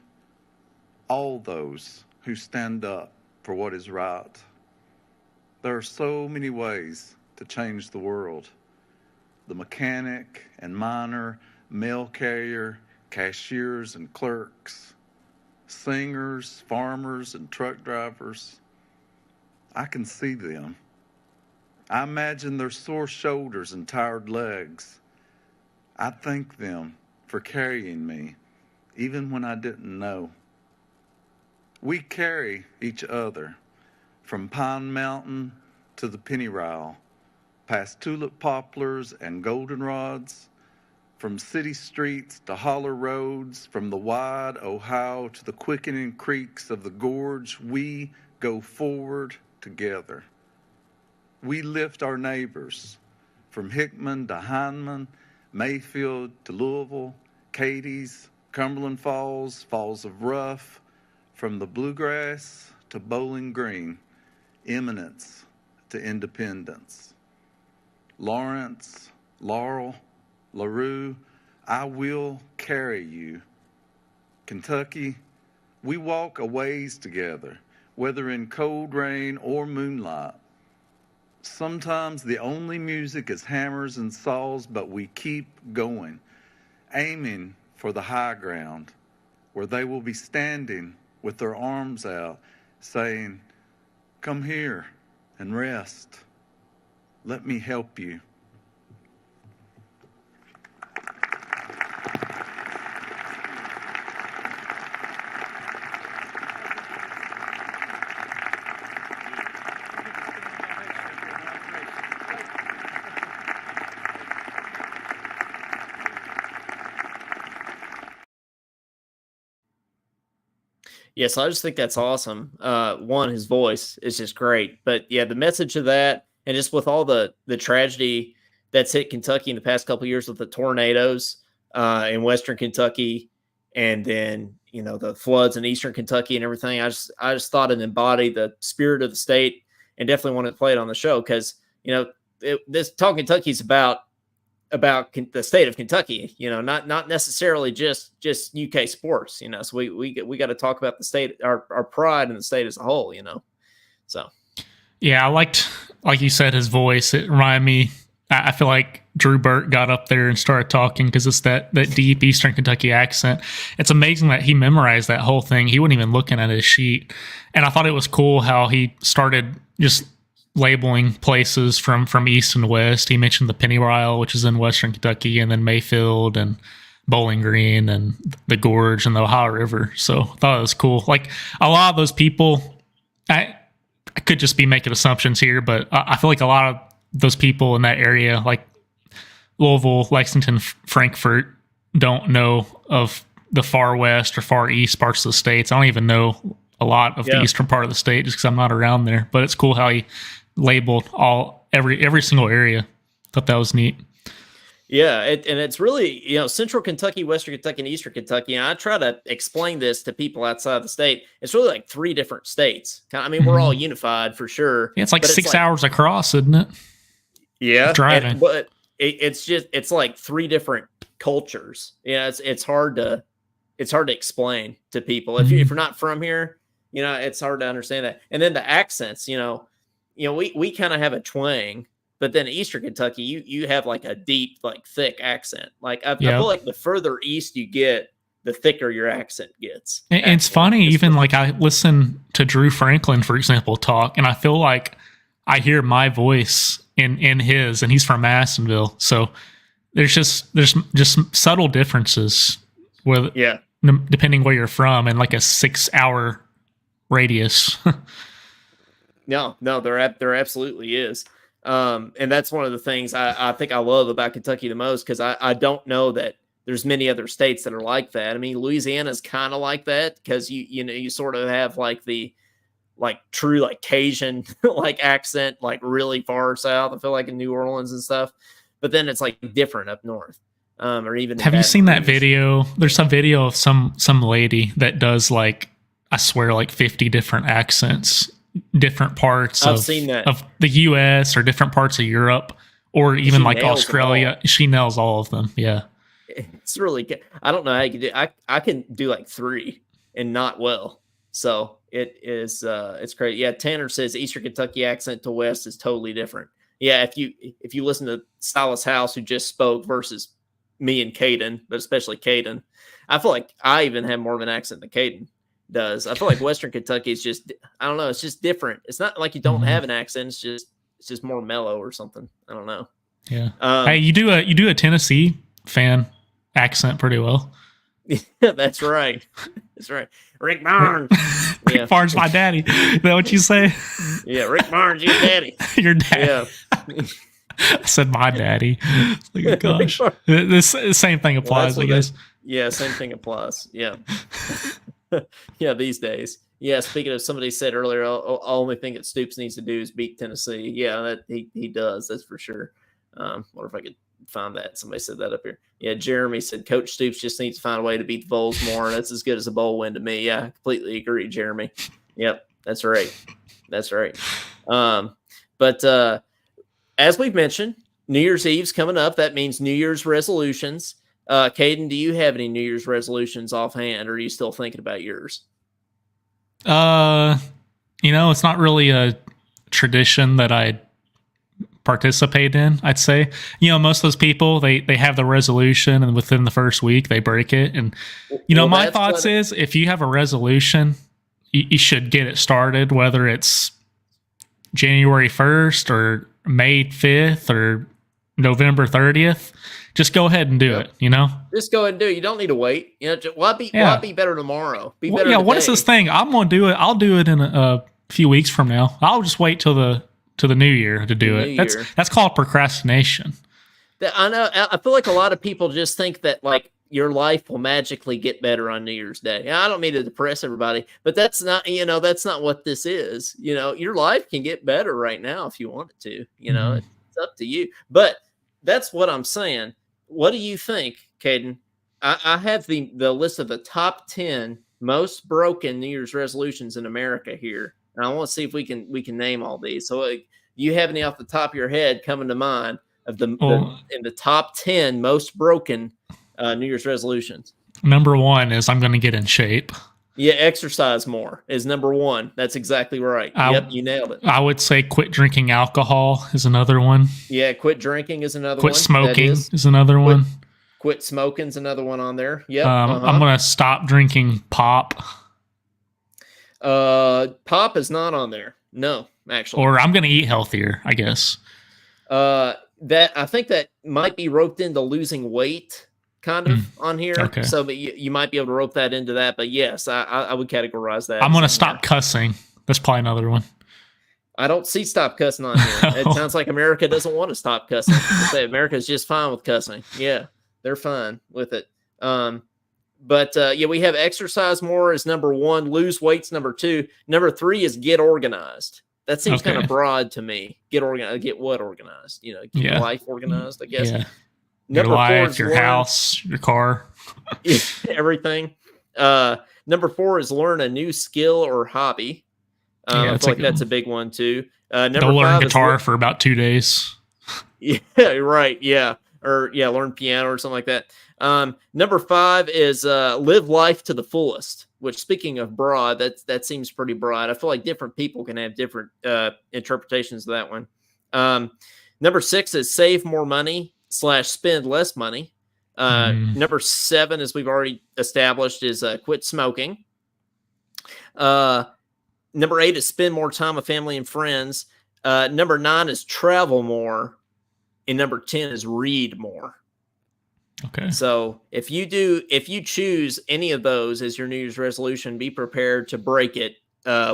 all those who stand up for what is right. There are so many ways to change the world. The mechanic and miner, mail carrier, cashiers and clerks, singers, farmers and truck drivers. I can see them. I imagine their sore shoulders and tired legs. I thank them for carrying me, even when I didn't know. We carry each other from Pine Mountain to the Pennyrile, past tulip poplars and goldenrods, from city streets to holler roads, from the wide Ohio to the quickening creeks of the gorge. We go forward together. We lift our neighbors from Hickman to Hindman, Mayfield to Louisville, Cadiz, Cumberland Falls, Falls of Rough, from the Bluegrass to Bowling Green, Eminence to Independence. Lawrence, Laurel, LaRue, I will carry you. Kentucky, we walk a ways together, whether in cold rain or moonlight. Sometimes the only music is hammers and saws, but we keep going, aiming for the high ground, where they will be standing with their arms out, saying, "Come here and rest. Let me help you." Yes, I just think that's awesome. One, his voice is just great, but yeah, the message of that, and just with all the tragedy that's hit Kentucky in the past couple of years with the tornadoes in Western Kentucky, and then the floods in Eastern Kentucky and everything. I just thought it embodied the spirit of the state, and definitely wanted to play it on the show because this Talk Kentucky is about the state of Kentucky, not necessarily just UK sports, so we got to talk about the state, our pride in the state as a whole, so. Yeah, I liked, like you said, his voice. It reminded me, I feel like Drew Burt got up there and started talking because it's that deep Eastern Kentucky accent. It's amazing that he memorized that whole thing. He wasn't even looking at his sheet. And I thought it was cool how he started just labeling places from east and west. He mentioned the Pennyrile, which is in Western Kentucky, and then Mayfield and Bowling Green and the Gorge and the Ohio River. So I thought it was cool. Like a lot of those people, I could just be making assumptions here, but I feel like a lot of those people in that area, like Louisville, Lexington, Frankfort, don't know of the far west or far east parts of the states. I don't even know a lot of the eastern part of the state just because I'm not around there. But it's cool how he labeled every single area. Thought that was neat. Yeah, and it's really, Central Kentucky, Western Kentucky, and Eastern Kentucky. And I try to explain this to people outside the state. It's really like 3 different states. I mean, we're all unified for sure. Yeah, it's like 6 hours across, isn't it? Yeah, driving. But it's like 3 different cultures. Yeah, it's hard to explain to people if you're not from here. It's hard to understand that. And then the accents. We kind of have a twang. But then Eastern Kentucky, you have like a deep, like thick accent. Like I feel like the further east you get, the thicker your accent gets. And it's funny, even like I listen to Drew Franklin, for example, talk, and I feel like I hear my voice in his, and he's from Madisonville. So there's just subtle differences with depending where you're from, and like a 6-hour radius. No, there absolutely is. And that's one of the things I think I love about Kentucky the most, because I don't know that there's many other states that are like that. I mean, Louisiana is kind of like that because you sort of have like the true like Cajun like accent, like really far south. I feel like in New Orleans and stuff, but then it's like different up north. Or even have you seen that video? There's some video of some lady that does like, I swear, like 50 different accents. Different parts of the US or different parts of Europe or even like Australia. She nails all of them. Yeah. It's really good. I don't know how you can do I can do like 3 and not well. So it is it's great. Yeah, Tanner says Eastern Kentucky accent to West is totally different. Yeah, if you listen to Silas House, who just spoke, versus me and Caden, but especially Caden, I feel like I even have more of an accent than Caden does. I feel like Western Kentucky is just, I don't know, it's just different. It's not like you don't have an accent, it's just more mellow or something. I don't know. Yeah. Hey, you do a Tennessee fan accent pretty well. Yeah, that's right. That's right. Rick Barnes. Rick Barnes, my daddy. Is that what you say? Yeah, Rick Barnes, your daddy. Your daddy. Yeah. I said my daddy. Like, gosh. This same thing applies, I guess. Yeah, same thing applies. Yeah. Yeah, these days. Yeah, speaking of, somebody said earlier, only thing that Stoops needs to do is beat Tennessee. Yeah, that he does. That's for sure. Wonder if I could find that. Somebody said that up here. Yeah, Jeremy said Coach Stoops just needs to find a way to beat the Vols more. That's as good as a bowl win to me. Yeah, I completely agree, Jeremy. Yep, that's right. That's right. But as we've mentioned, New Year's Eve's coming up. That means New Year's resolutions. Caden, do you have any New Year's resolutions offhand, or are you still thinking about yours? It's not really a tradition that I participate in, I'd say. Most of those people, they have the resolution, and within the first week they break it. And my thoughts is, if you have a resolution, you should get it started, whether it's January 1st or May 5th or November 30th. Just go ahead and do it, Just go ahead and do it. You don't need to wait. Why be better tomorrow? Be better today. What is this thing? I'm going to do it. I'll do it in a few weeks from now. I'll just wait till the new year to do it. That's called procrastination. I know. I feel like a lot of people just think that, like, your life will magically get better on New Year's Day. I don't mean to depress everybody, but that's not what this is. Your life can get better right now if you want it to. It's up to you. But that's what I'm saying. What do you think, Caden? I have the list of the top 10 most broken New Year's resolutions in America here. And I want to see if we can name all these. So do you have any off the top of your head coming to mind of in the top 10 most broken New Year's resolutions? Number 1 is I'm going to get in shape. Yeah, exercise more is number 1. That's exactly right. Yep, you nailed it. I would say quit drinking alcohol is another one. Yeah, quit drinking is another one. Quit smoking is another one. Quit smoking is another one on there. Yep. I'm going to stop drinking pop. Pop is not on there. No, actually. Or I'm going to eat healthier, I guess. That I think that might be roped into losing weight kind of on here. Okay. So but you might be able to rope that into that. But yes, I would categorize that. I'm going to stop cussing. That's probably another one. I don't see stop cussing on here. It sounds like America doesn't want to stop cussing. America's just fine with cussing. Yeah, they're fine with it. But we have exercise more as number 1, lose weight's number 2. Number 3 is get organized. That seems kind of broad to me. Get organized. Get what organized? Keep your life organized, I guess. Yeah. Number your life, 4 is your house, your car. Everything. Number 4 is learn a new skill or hobby. I feel like that's a big one too. Number 5 learn guitar for about 2 days. Yeah, right. Yeah. Or learn piano or something like that. Number 5 is live life to the fullest, which, speaking of broad, that seems pretty broad. I feel like different people can have different interpretations of that one. Number 6 is save more money / spend less money. Number 7, as we've already established, is quit smoking. Number 8 is spend more time with family and friends. Number 9 is travel more. And number 10 is read more. Okay. So if you choose any of those as your New Year's resolution, be prepared to break it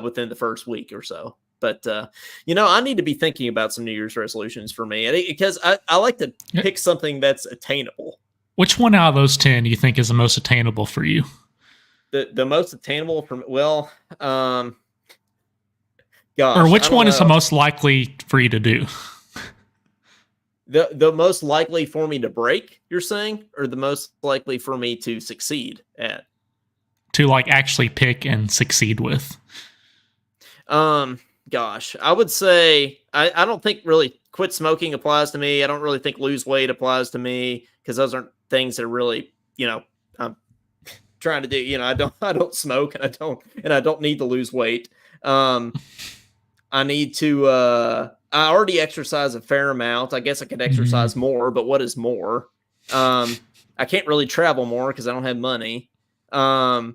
within the first week or so. But, I need to be thinking about some New Year's resolutions for me because I like to pick something that's attainable. Which one out of those 10 do you think is the most attainable for you? The most attainable for me? Well, gosh. Or which one is the most likely for you to do? The most likely for me to break, you're saying, or the most likely for me to succeed at? To actually pick and succeed with. Gosh, I would say I don't think really quit smoking applies to me. I don't really think lose weight applies to me because those aren't things that really, I'm trying to do. I don't smoke and I don't need to lose weight. I need to. I already exercise a fair amount. I guess I could exercise more, but what is more? I can't really travel more because I don't have money. I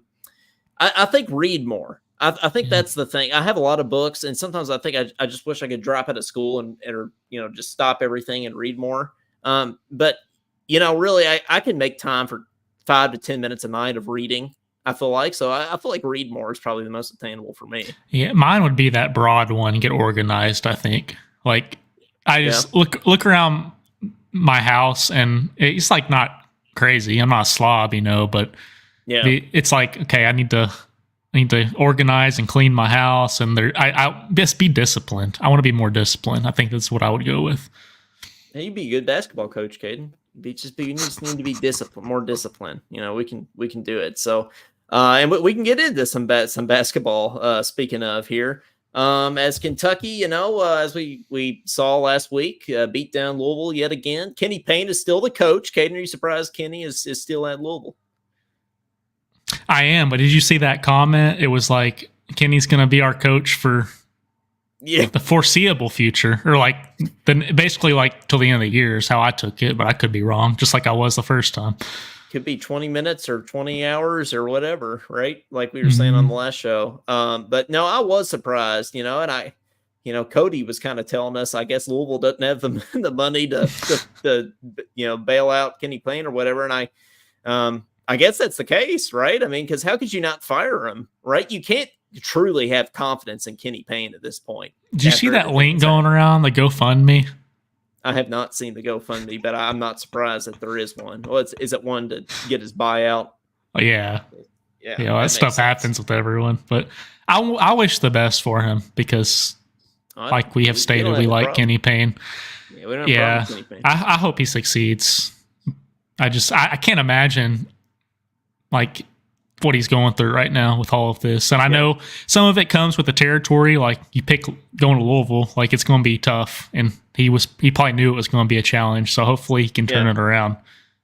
think read more. I think that's the thing. I have a lot of books, and sometimes I think I just wish I could drop out of school and just stop everything and read more. But really, I can make time for 5 to 10 minutes a night of reading. I feel like so. I feel like read more is probably the most attainable for me. Yeah, mine would be that broad one. Get organized. I think. I just look around my house, and it's not crazy. I'm not a slob, but it's okay. I need to organize and clean my house, and I just be disciplined. I want to be more disciplined. I think that's what I would go with. Hey, you'd be a good basketball coach, Caden. You just need to be disciplined, more disciplined. We can do it. So, and we can get into some basketball. Speaking of here, as Kentucky, as we saw last week, beat down Louisville yet again. Kenny Payne is still the coach. Caden, are you surprised Kenny is still at Louisville? I am, but did you see that comment? It was like Kenny's going to be our coach for the foreseeable future, or basically till the end of the year is how I took it, but I could be wrong, just like I was the first time. Could be 20 minutes or 20 hours or whatever, right? Like we were saying on the last show. But no, I was surprised, and I, Cody was kind of telling us, I guess Louisville doesn't have the money to bail out Kenny Payne or whatever. And I guess that's the case, right? I mean, because how could you not fire him, right? You can't truly have confidence in Kenny Payne at this point. Did you see that link going around, the GoFundMe? I have not seen the GoFundMe, but I'm not surprised that there is one. Well, is it one to get his buyout? Oh, yeah. Yeah, that stuff happens with everyone. But I wish the best for him because, like we have stated, we like Kenny Payne. Yeah, we don't have a problem with Kenny Payne. I hope he succeeds. I can't imagine like what he's going through right now with all of this. And I know some of it comes with the territory. Like you pick going to Louisville, like it's going to be tough. And he probably knew it was going to be a challenge. So hopefully he can turn it around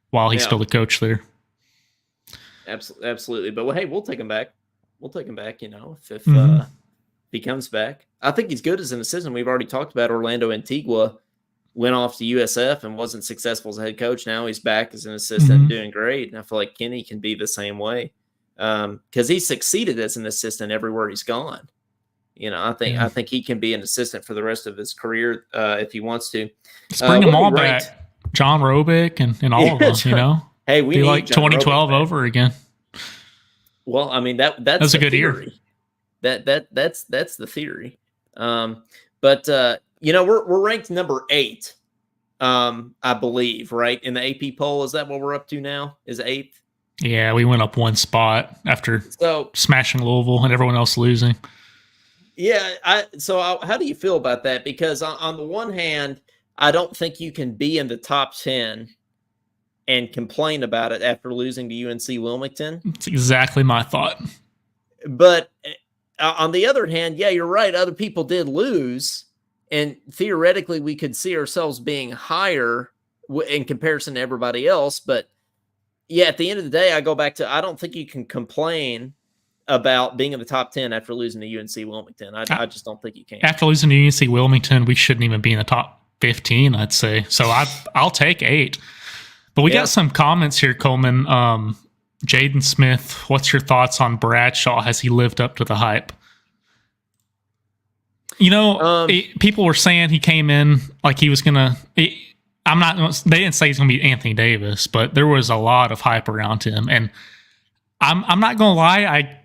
while he's still the coach there. Absolutely. But hey, we'll take him back. If he comes back. I think he's good as an assistant. We've already talked about Orlando Antigua went off to USF and wasn't successful as a head coach. Now he's back as an assistant doing great. And I feel like Kenny can be the same way. Because he succeeded as an assistant everywhere he's gone. I think he can be an assistant for the rest of his career if he wants to. Let's bring them all back. John Robick and all of us, Hey, we be need like John 2012 Robick over again. Well, I mean that's a good theory. year. That's the theory. But we're ranked number 8, I believe, right, in the AP poll. Is that what we're up to now? Is 8th? Yeah, we went up one spot after smashing Louisville and everyone else losing. Yeah, how do you feel about that? Because on the one hand, I don't think you can be in the top 10 and complain about it after losing to UNC Wilmington. That's exactly my thought. But on the other hand, yeah, you're right. Other people did lose, and theoretically we could see ourselves being higher in comparison to everybody else. But yeah, at the end of the day, I go back to I don't think you can complain about being in the top 10 after losing to UNC Wilmington. I just don't think you can. After losing to UNC Wilmington, we shouldn't even be in the top 15, I'd say. So I'll take 8. But we got some comments here, Coleman. Jaden Smith, what's your thoughts on Bradshaw? Has he lived up to the hype? People were saying he came in like he was going to... They didn't say he's going to be Anthony Davis, but there was a lot of hype around him. And I'm not going to lie,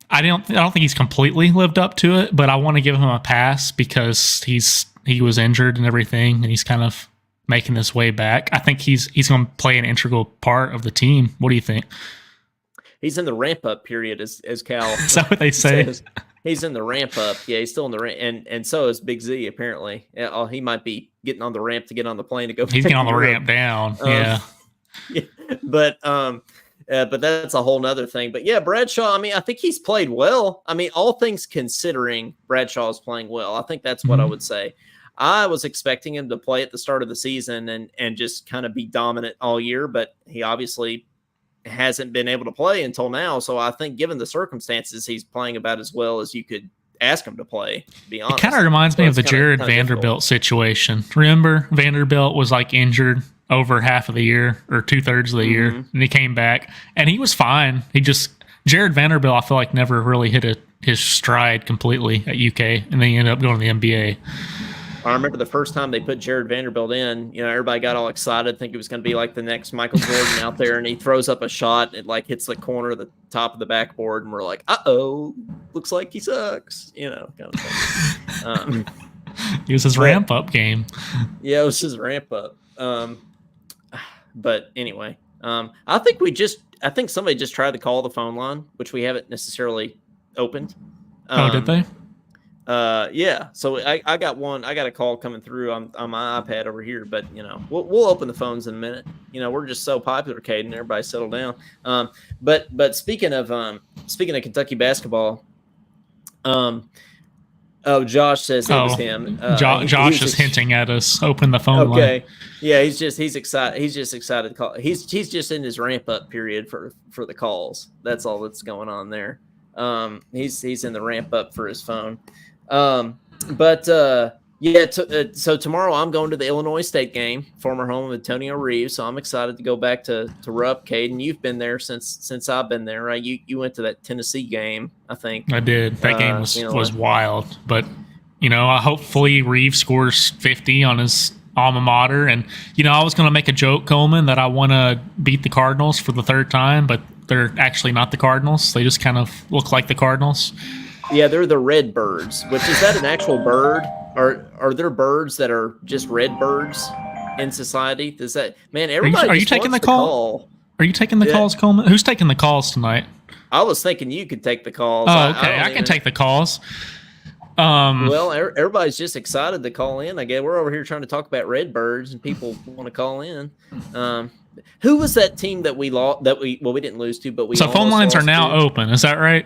I don't think he's completely lived up to it, but I want to give him a pass because he was injured and everything, and he's kind of making his way back. I think he's going to play an integral part of the team. What do you think? He's in the ramp up period, as Cal. Is that what they say? Says. He's in the ramp up. Yeah, he's still in the ramp, and so is Big Z apparently. He might be getting on the ramp to get on the plane to go. He's getting on the ramp down. Yeah. But that's a whole nother thing. But yeah, Bradshaw, I mean, I think he's played well. I mean, all things considering, Bradshaw is playing well. I think that's what I would say. I was expecting him to play at the start of the season and just kind of be dominant all year, but he obviously hasn't been able to play until now. So I think given the circumstances, he's playing about as well as you could ask him to play, to be honest. It kind of reminds me of the Jared Vanderbilt situation. Remember, Vanderbilt was like injured over half of the year or 2/3 of the year, and he came back and he was fine. Jared Vanderbilt, I feel like never really hit his stride completely at UK, and then he ended up going to the NBA. I remember the first time they put Jared Vanderbilt in, everybody got all excited, think it was going to be like the next Michael Jordan out there, and he throws up a shot, it like hits the corner of the top of the backboard, and we're like, uh-oh, looks like he sucks, kind of thing. It was his ramp-up game. Yeah, it was his ramp-up. But anyway, I think somebody just tried to call the phone line, which we haven't necessarily opened. Did they? Yeah. So I got a call coming through on my iPad over here, but we'll open the phones in a minute. We're just so popular, Caden. Everybody settle down. But speaking of Kentucky basketball, Josh says it was him. Josh is hinting at us. Open the phone line. Okay. Yeah, he's excited. He's just excited to call. He's just in his ramp up period for the calls. That's all that's going on there. He's in the ramp up for his phone. So tomorrow I'm going to the Illinois State game, former home of Antonio Reeves. So I'm excited to go back to Rupp. Caden, you've been there since I've been there, right? You went to that Tennessee game, I think. I did. That game was wild. But hopefully Reeves scores 50 on his alma mater. And I was going to make a joke, Coleman, that I want to beat the Cardinals for the 3rd time, but they're actually not the Cardinals. They just kind of look like the Cardinals. Yeah, they're the Redbirds. Which is that an actual bird, Are there birds that are just red birds in society? Does that man? Are Everybody you just taking wants the to call? Are you taking the Yeah. calls, Coleman? Who's taking the calls tonight? I was thinking you could take the calls. Oh, okay. don't I can even- take the calls. Well, everybody's just excited to call in. I guess we're over here trying to talk about red birds, and people want to call in. Who was that team that we lost? We didn't lose to, but we so phone almost lines are lost now to? open. Is that right?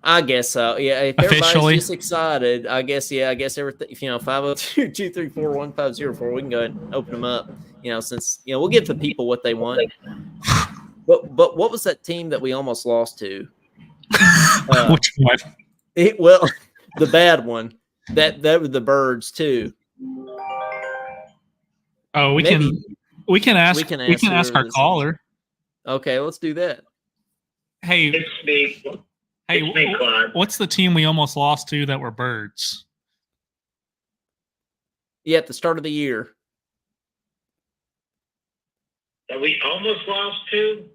I guess so. Yeah, if Officially? everybody's just excited, I guess. Yeah, I guess everything. 502-234-1504. We can go ahead and open them up. Since we'll give the people what they want. But what was that team that we almost lost to? Which one? The bad one. That were the birds too. Oh, we can ask our caller. Okay, let's do that. Hey, it's me. Hey, it's me, Clyde. What's the team we almost lost to that were birds? Yeah, at the start of the year. That we almost lost to?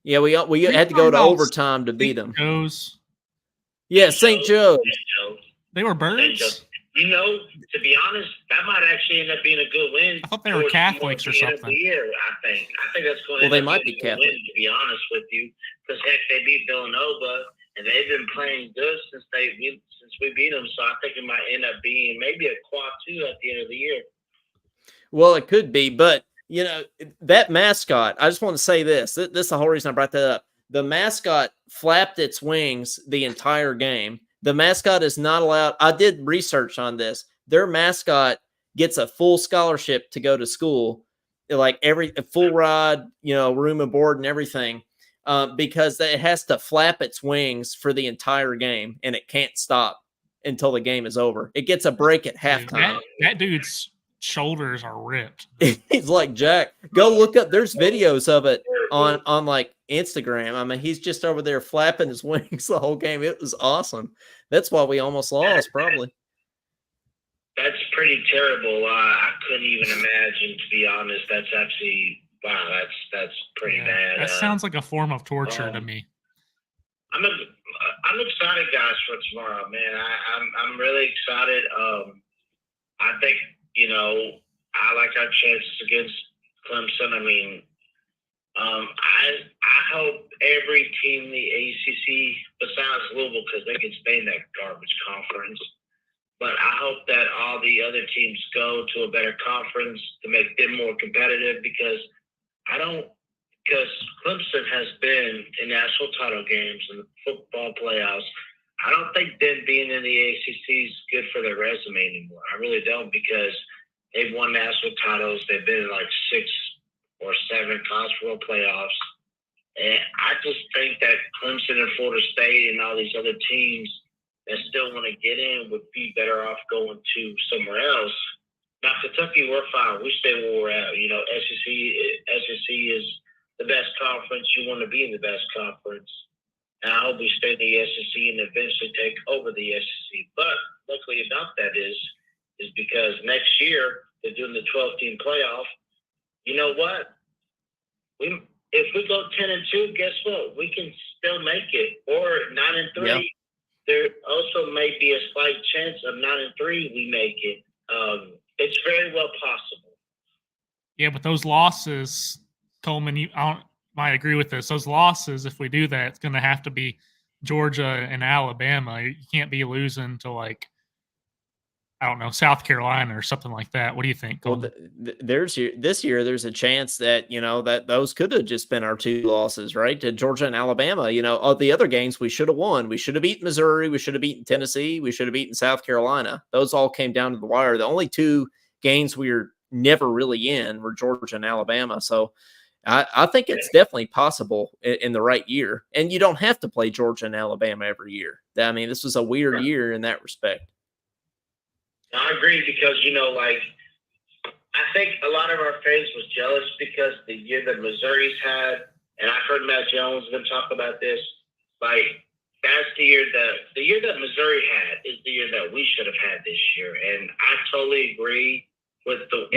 Yeah, we had to go to overtime to beat them. Joe's. Yeah, St. Joe's. They were birds? To be honest, that might actually end up being a good win. I thought they were Catholics or something. The year, I think that's going to they might be Catholic. Win, to be honest with you, because heck, they beat Villanova, and they've been playing good since we beat them. So I think it might end up being maybe a quad 2 at the end of the year. Well, it could be, but that mascot. I just want to say this. This is the whole reason I brought that up. The mascot flapped its wings the entire game. The mascot is not allowed. I did research on this. Their mascot gets a full scholarship to go to school, like a full ride, room and board and everything, because it has to flap its wings for the entire game, and it can't stop until the game is over. It gets a break at halftime. That dude's shoulders are ripped. He's like Jack. Go look up. There's videos of it on like Instagram. I mean, he's just over there flapping his wings the whole game. It was awesome. That's why we almost lost, probably. That's pretty terrible. I couldn't even imagine, to be honest. That's actually that's pretty bad. That sounds like a form of torture to me. I'm excited, guys, for tomorrow, man. I'm really excited. I think I like our chances against Clemson. I mean, I hope every team in the ACC, besides Louisville, because they can stay in that garbage conference, but I hope that all the other teams go to a better conference to make them more competitive, because Clemson has been in national title games and football playoffs. I don't think them being in the ACC is good for their resume anymore. I really don't, because they've won national titles. They've been in like 6 or 7 college world playoffs. And I just think that Clemson and Florida State and all these other teams that still want to get in would be better off going to somewhere else. Now, Kentucky, we're fine. We stay where we're at. SEC is the best conference. You want to be in the best conference. And I hope we stay in the SEC and eventually take over the SEC. But luckily about that is because next year they're doing the 12-team playoff. You know what? If we go 10-2, guess what? We can still make it. Or 9-3. Yeah. There also may be a slight chance of 9-3 we make it. It's very well possible. Yeah, but those losses, Coleman, might agree with this. Those losses, if we do that, it's going to have to be Georgia and Alabama. You can't be losing to South Carolina or something like that. What do you think, Coleman? Well, this year, there's a chance that, that those could have just been our 2 losses, right? To Georgia and Alabama. Of the other games we should have won. We should have beaten Missouri. We should have beaten Tennessee. We should have beaten South Carolina. Those all came down to the wire. The only 2 games we were never really in were Georgia and Alabama. So I think it's definitely possible in the right year. And you don't have to play Georgia and Alabama every year. I mean, this was a weird year in that respect. I agree, because, I think a lot of our fans was jealous because the year that Missouri's had, and I've heard Matt Jones and them talk about this, that's the year that Missouri had is the year that we should have had this year. And I totally agree with the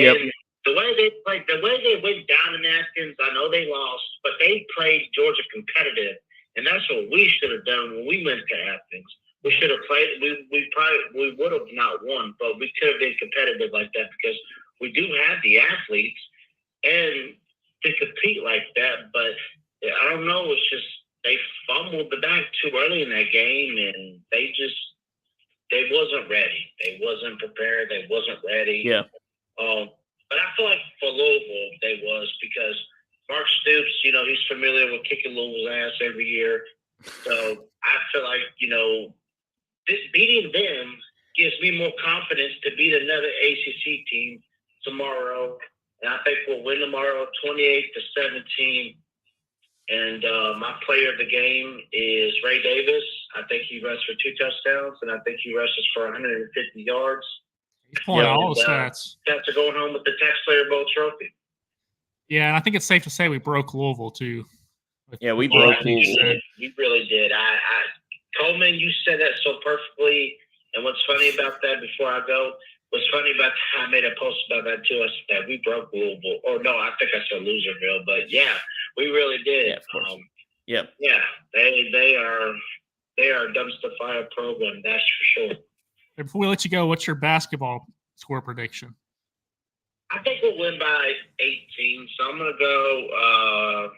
way they played, the way they went down in Athens. I know they lost, but they played Georgia competitive, and that's what we should have done when we went to Athens. We should have played. We would have not won, but we could have been competitive like that because we do have the athletes and to compete like that. But I don't know. It's just they fumbled the bag too early in that game, and they wasn't ready. They wasn't prepared. They wasn't ready. Yeah. But I feel like for Louisville, they was because Mark Stoops, he's familiar with kicking Louisville's ass every year. So I feel like, this beating them gives me more confidence to beat another ACC team tomorrow. And I think we'll win tomorrow 28-17. And my player of the game is Ray Davis. I think he rushed for 2 touchdowns, and I think he rushes for 150 yards. He's pulling all the stats. Stats are going home with the Taxpayer Bowl trophy. Yeah, and I think it's safe to say we broke Louisville, too. Yeah, we broke Louisville. We really did. Coleman, you said that so perfectly. And what's funny about that, before I go, what's funny about that, I made a post about that, too. I said we broke Louisville. Or no, I think I said Loserville. But, yeah, we really did. Yeah, of course. Yep. Yeah, they are a dumpster fire program, that's for sure. Before we let you go, what's your basketball score prediction? I think we'll win by 18. So I'm going to go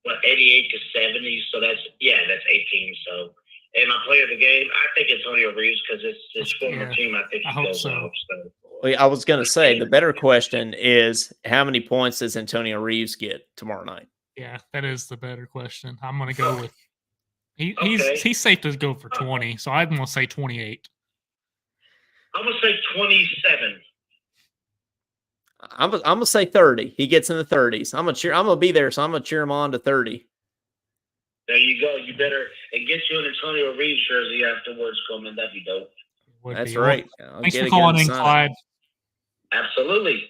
88-70. So that's 18. So, and my player of the game, I think Antonio Reeves because it's his former team. I think he goes so. off. So. Well, I was going to say the better question is how many points does Antonio Reeves get tomorrow night? Yeah, that is the better question. I'm going to go with he's safe to go for 20. So I'm going to say 28. I'm going to say 27. I'm gonna say 30. He gets in the 30s. I'm gonna be there, so I'm gonna cheer him on to 30. There you go. You better and get you an Antonio Reeves jersey afterwards, Coleman. That'd be dope. That's right. Thanks for calling in, Clyde. Absolutely.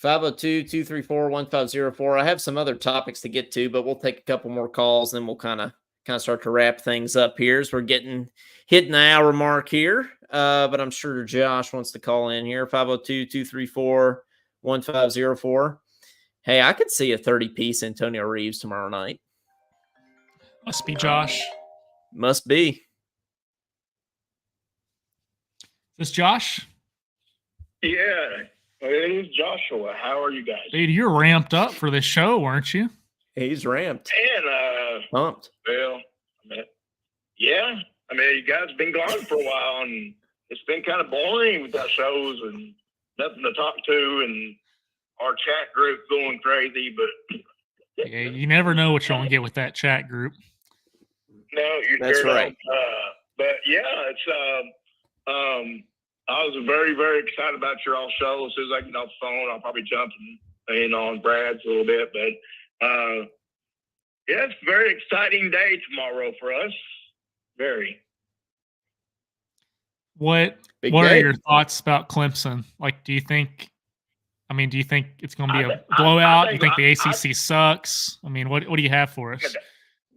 502-234-1504. I have some other topics to get to, but we'll take a couple more calls, then we'll kind of start to wrap things up here as we're hitting the hour mark here. But I'm sure Josh wants to call in here. 502-234-1504. Hey, I could see a 30-piece Antonio Reeves tomorrow night. Must be Josh. Must be. Is this Josh? Yeah, it is Joshua. How are you guys? Dude, you're ramped up for this show, weren't you? He's ramped. And pumped. Well, yeah. I mean, you guys been gone for a while, and it's been kind of boring with our shows and nothing to talk to, and our chat group going crazy. But yeah, you never know what you're gonna get with that chat group. No, that's sure right. But yeah, it's I was very, very excited about your all show. As soon as I get off the phone, I'll probably jump in on Brad's a little bit. But yeah, it's a very exciting day tomorrow for us. Very. What are your thoughts about Clemson? Like, do you think it's going to be a blowout? Do you think the ACC sucks? I mean, what do you have for us?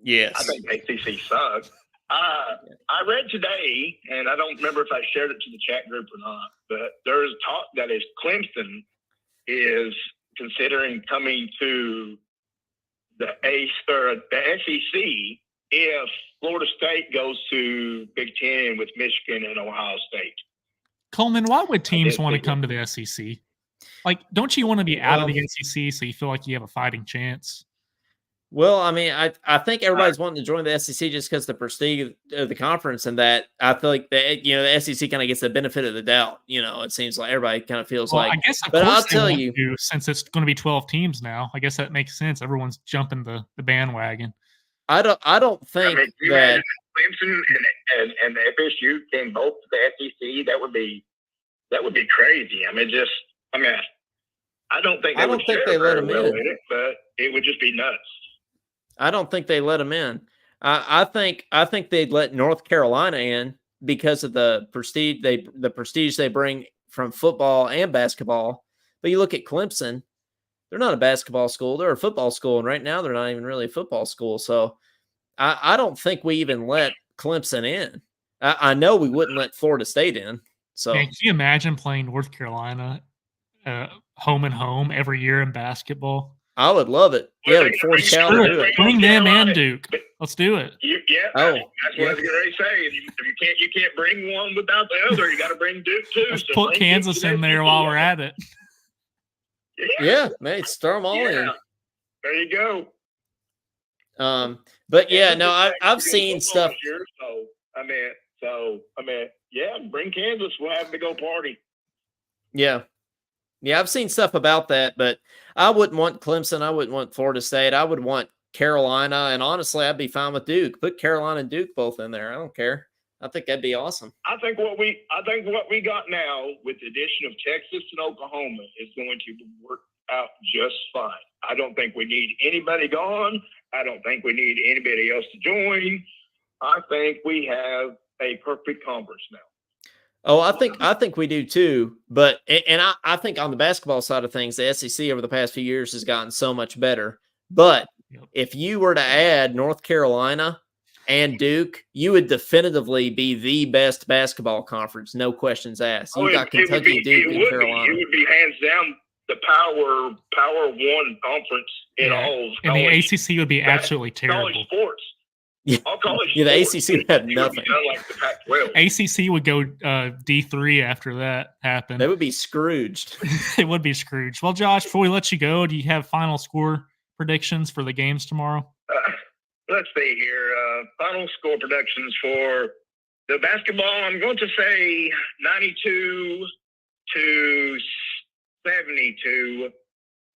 Yes. I think ACC sucks. I read today, and I don't remember if I shared it to the chat group or not, but there's talk that is Clemson is considering coming to the SEC if Florida State goes to Big Ten with Michigan and Ohio State. Coleman, why would teams want to come to the SEC? Like, don't you want to be out of the SEC so you feel like you have a fighting chance? Well, I mean, I think everybody's wanting to join the SEC just because the prestige of the conference, and that I feel like the SEC kind of gets the benefit of the doubt. It seems like everybody kind of feels like. I guess, but I'll tell you, since it's going to be 12 teams now, I guess that makes sense. Everyone's jumping the bandwagon. I don't think that Clemson and the FSU came both to the SEC. That would be crazy. I don't think they let them in, but it would just be nuts. I don't think they let them in. I think they'd let North Carolina in because of the prestige they bring from football and basketball. But you look at Clemson, they're not a basketball school; they're a football school, and right now they're not even really a football school. So I don't think we even let Clemson in. I know we wouldn't let Florida State in. So can you imagine playing North Carolina home and home every year in basketball? I would love it. Yeah, with force Cal to do it. Bring them and Duke. Let's do it. That's what I was going to say. If you can't bring one without the other. You got to bring Duke too. Let's put Kansas in there while we're at it. Yeah, man, throw them all in. There you go. But yeah, no, I've seen stuff. Bring Kansas. We'll have to go party. Yeah. Yeah, I've seen stuff about that, but I wouldn't want Clemson. I wouldn't want Florida State. I would want Carolina, and honestly, I'd be fine with Duke. Put Carolina and Duke both in there. I don't care. I think that'd be awesome. I think what we got now with the addition of Texas and Oklahoma is going to work out just fine. I don't think we need anybody gone. I don't think we need anybody else to join. I think we have a perfect conference now. Oh, I think we do too. But I think on the basketball side of things, the SEC over the past few years has gotten so much better. But if you were to add North Carolina and Duke, you would definitively be the best basketball conference, no questions asked. You got Kentucky, Duke, and Carolina. It would be hands down the power one conference in all. And the ACC would be absolutely terrible. College sports. Yeah, the ACC would have nothing. Like the Pac-12. ACC would go D3 after that happened. They would be Scrooged. It would be Scrooged. Well, Josh, before we let you go, do you have final score predictions for the games tomorrow? Let's see here. Final score predictions for the basketball. I'm going to say 92-72.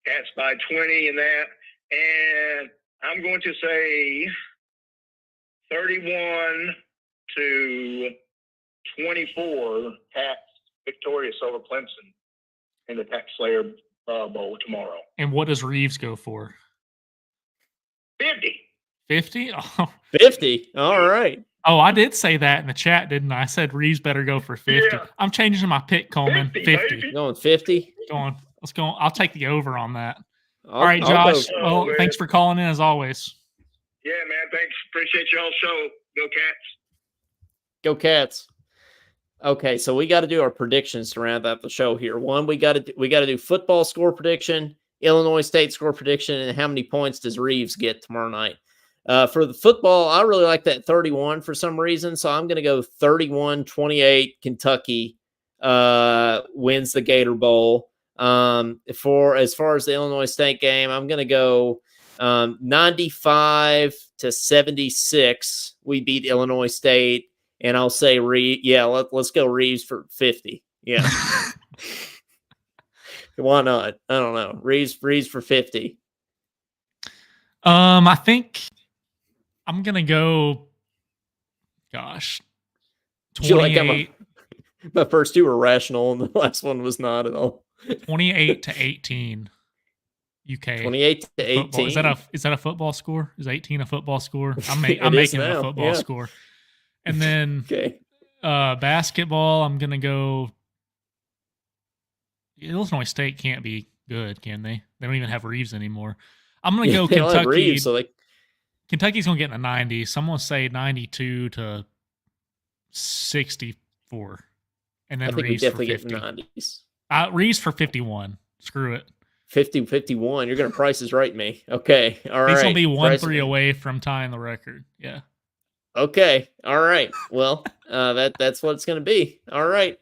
Cats by 20 in that. And I'm going to say 31-24. Cats victorious over Clemson in the Tax Slayer Bowl tomorrow. And what does Reeves go for? 50. 50? Oh. 50. All right. Oh, I did say that in the chat, didn't I? I said Reeves better go for 50. Yeah. I'm changing my pick, Coleman. 50. Going 50? Go on. Let's go. I'll take the over on that. All right, Josh. Well, thanks for calling in as always. Yeah, man. Thanks. Appreciate y'all's show. Go Cats. Go Cats. Okay, so we got to do our predictions to round out the show here. One, we got to do football score prediction, Illinois State score prediction, and how many points does Reeves get tomorrow night? For the football, I really like that 31 for some reason, so I'm going to go 31-28. Kentucky wins the Gator Bowl. For as far as the Illinois State game, I'm going to go 95-76. We beat Illinois State, and I'll say let's go Reeves for 50. Yeah. Why not? I don't know. Reeves for 50. I think I'm gonna go. Gosh, 28. My first two were rational, and the last one was not at all. 28-18. UK. 28-18. Is that a football score? Is 18 a football score? I'm making it a football score. And then basketball, I'm gonna go. Illinois State can't be good, can they? They don't even have Reeves anymore. I'm gonna go Kentucky. Reeves, Kentucky's gonna get in the 90s. So I'm gonna say 92-64, and then I think Reeves we definitely for 50. get in the 90s. Reeves for 51. Screw it. 50-51. You're gonna Price is Right me. Okay, all right. He's gonna be 1-3 away from tying the record. Yeah. Okay. All right. Well, that's what it's gonna be. All right.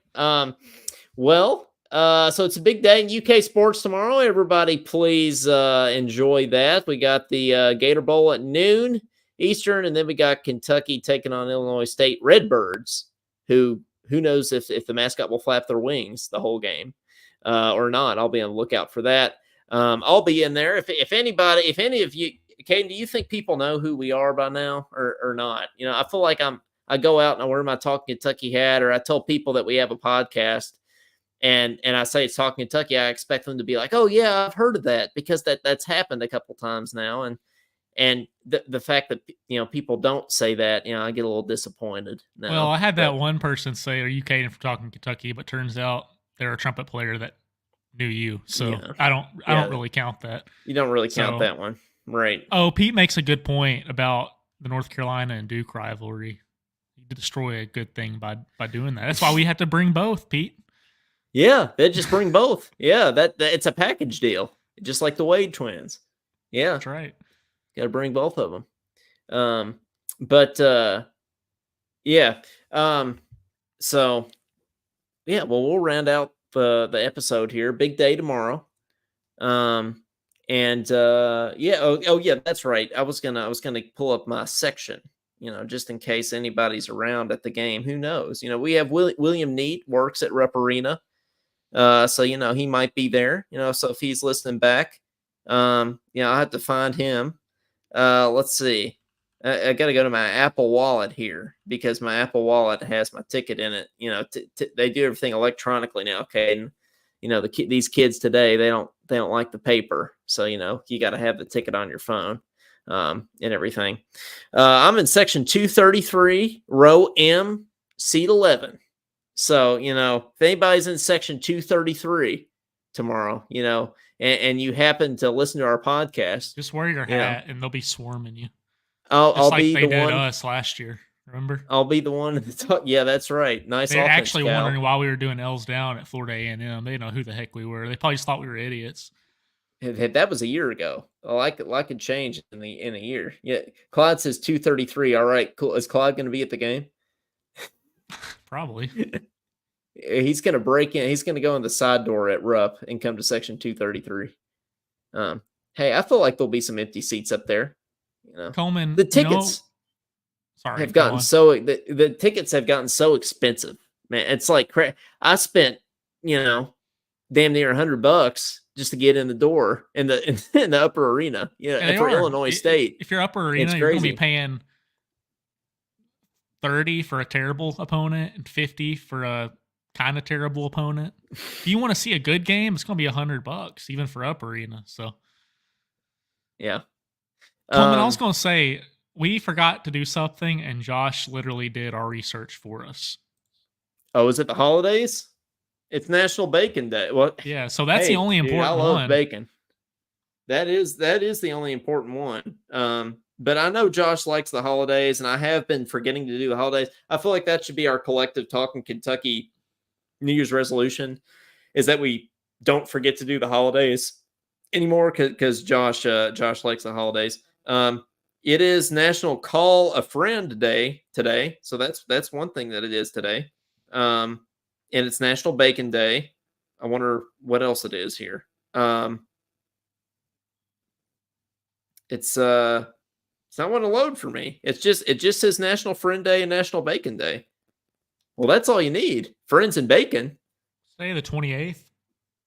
So it's a big day in UK sports tomorrow. Everybody, please enjoy that. We got the Gator Bowl at noon Eastern, and then we got Kentucky taking on Illinois State Redbirds, who knows if the mascot will flap their wings the whole game or not. I'll be on the lookout for that. I'll be in there. If any of you, Caden, do you think people know who we are by now or not? You know, I feel like I go out and I wear my Talkin Kentucky hat, or I tell people that we have a podcast. And I say it's Talkin Kentucky, I expect them to be like, oh yeah, I've heard of that, because that's happened a couple times now. And the fact that, people don't say that, I get a little disappointed. No, well, I had that one person say, are you Caden from Talkin Kentucky? But turns out they're a trumpet player that knew you. So yeah. I don't really count that. You don't really count that one. Right. Oh, Pete makes a good point about the North Carolina and Duke rivalry. You destroy a good thing by doing that. That's why we have to bring both, Pete. Yeah, they just bring both. Yeah, that it's a package deal, just like the Wade twins. Yeah, That's right. got to bring both of them. But yeah. So yeah, well, we'll round out the episode here. Big day tomorrow. And yeah, oh yeah, that's right. I was gonna pull up my section, just in case anybody's around at the game. Who knows? We have William Neat works at Rupp Arena. So he might be there, so if he's listening back, I'll have to find him. Let's see. I got to go to my Apple Wallet here because my Apple Wallet has my ticket in it. They do everything electronically now. Okay, and these kids today they don't like the paper, so you got to have the ticket on your phone, and everything. I'm in section 233, row M, seat 11. So if anybody's in section 233 tomorrow, and you happen to listen to our podcast, just wear your hat and they'll be swarming you. I'll like be they the did one. Us last year. Remember? I'll be the one. Yeah, that's right. Nice. They're offense, actually Cal. wondering why we were doing L's down at Florida A&M. They didn't know who the heck we were. They probably just thought we were idiots. That was a year ago. I could change in a year. Yeah, Clyde says 233. All right, cool. Is Clyde going to be at the game? Probably. He's going to break in. He's going to go in the side door at Rupp and come to section 233. Hey, I feel like there'll be some empty seats up there. Coleman, the tickets have gotten the tickets have gotten so expensive, man. It's like I spent damn near $100 just to get in the door in the upper arena. For Illinois State. If you're upper arena, you're going to be paying $30 for a terrible opponent and $50 for a kind of terrible opponent. If you want to see a good game, it's going to be $100 even for upper arena. So yeah. Coleman, I was going to say, we forgot to do something, and Josh literally did our research for us. Oh, is it the holidays? It's National Bacon Day. Well, yeah, so that's the only important one. I love bacon. That is the only important one. But I know Josh likes the holidays, and I have been forgetting to do the holidays. I feel like that should be our collective Talkin' Kentucky New Year's resolution, is that we don't forget to do the holidays anymore because Josh likes the holidays. It is National Call a Friend Day today, so that's one thing that it is today. And it's National Bacon Day. I wonder what else it is here. It's not want to load for me. It just says National Friend Day and National Bacon Day. Well, that's all you need. Friends and bacon. Say the 28th.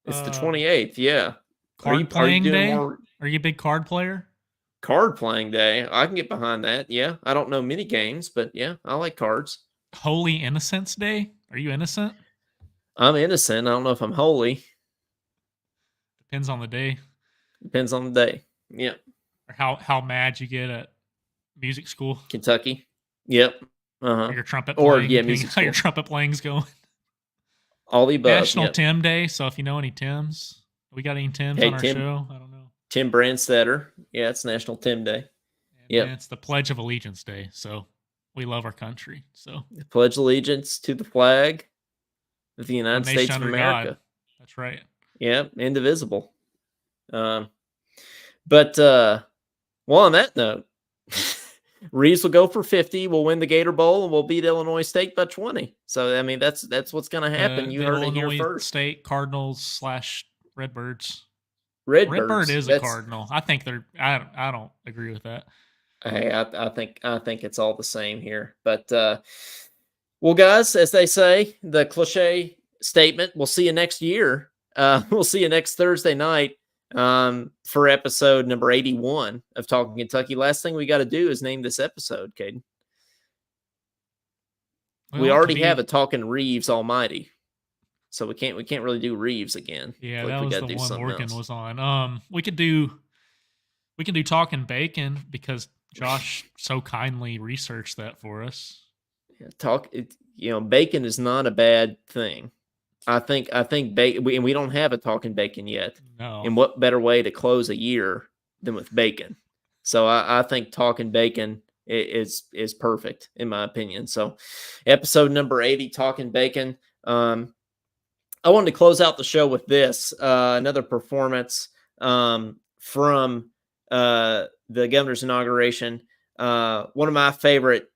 It's the 28th. Yeah. Card playing day. Are you a big card player? Card playing day. I can get behind that. Yeah. I don't know many games, but yeah, I like cards. Holy Innocents Day. Are you innocent? I'm innocent. I don't know if I'm holy. Depends on the day. Depends on the day. Yeah. Or how mad you get at music school. Kentucky. Yep. Or your trumpet playing. Or yeah, music how school. your trumpet playing's going. All the above. National Tim Day. So if you know any Tims, we got any Tims on our show? I don't know. Tim Brandstetter. Yeah, it's National Tim Day. Yeah, it's the Pledge of Allegiance Day. So we love our country. So pledge allegiance to the flag of the United States of America. God. That's right. Yeah, indivisible. But well, on that note, Reeves will go for 50. We'll win the Gator Bowl, and we'll beat Illinois State by 20. So I mean, that's what's going to happen. You heard it here first. State Cardinals / Redbirds. Redbird is a Cardinal. I think they're. I don't agree with that. Hey, I think it's all the same here. But well, guys, as they say, the cliche statement. We'll see you next year. We'll see you next Thursday night for episode number 81 of Talkin' Kentucky. Last thing we got to do is name this episode, Caden. Well, we already have a Talkin' Reeves Almighty. So we can't really do Reeves again. Yeah, that was the one Morgan was on. We could do Talkin' Bacon because Josh so kindly researched that for us. Yeah, bacon is not a bad thing. I think bacon, and we don't have a Talkin' Bacon yet. No. And what better way to close a year than with bacon? So I think Talkin' Bacon is perfect in my opinion. So episode number 80, Talkin' Bacon. I wanted to close out the show with this, another performance from the governor's inauguration. One of my favorite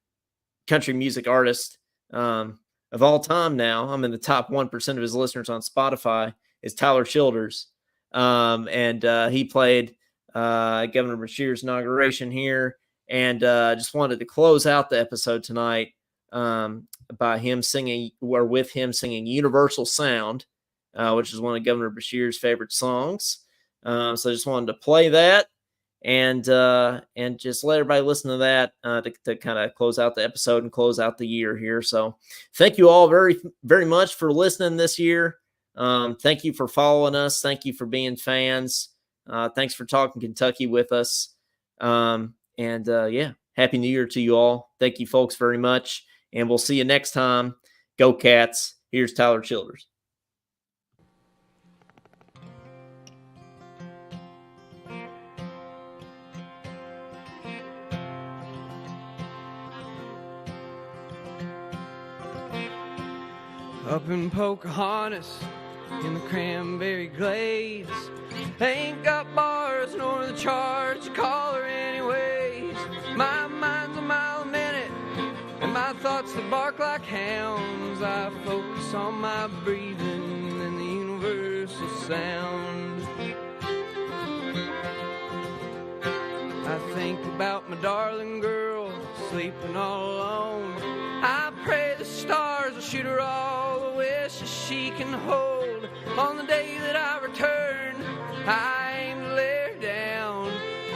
country music artists of all time now, I'm in the top 1% of his listeners on Spotify, is Tyler Childers. And he played Governor Beshear's inauguration here. And just wanted to close out the episode tonight by him singing, or with him singing Universal Sound, which is one of Governor Beshear's favorite songs. So I just wanted to play that and just let everybody listen to that to kind of close out the episode and close out the year here. So thank you all very, very much for listening this year. Thank you for following us. Thank you for being fans. Thanks for talking Kentucky with us. Yeah, Happy New Year to you all. Thank you folks very much. And we'll see you next time. Go Cats. Here's Tyler Childers. Up in Pocahontas, in the cranberry glades, they ain't got bars nor the charge to call her anyways. My mind's a mile a minute, and my thoughts they bark like hounds. I focus on my breathing and the universal sound. I think about my darling girl sleeping all alone. I pray the stars will shoot her all the wishes she can hold. On the day that I return, I aim to lay her down.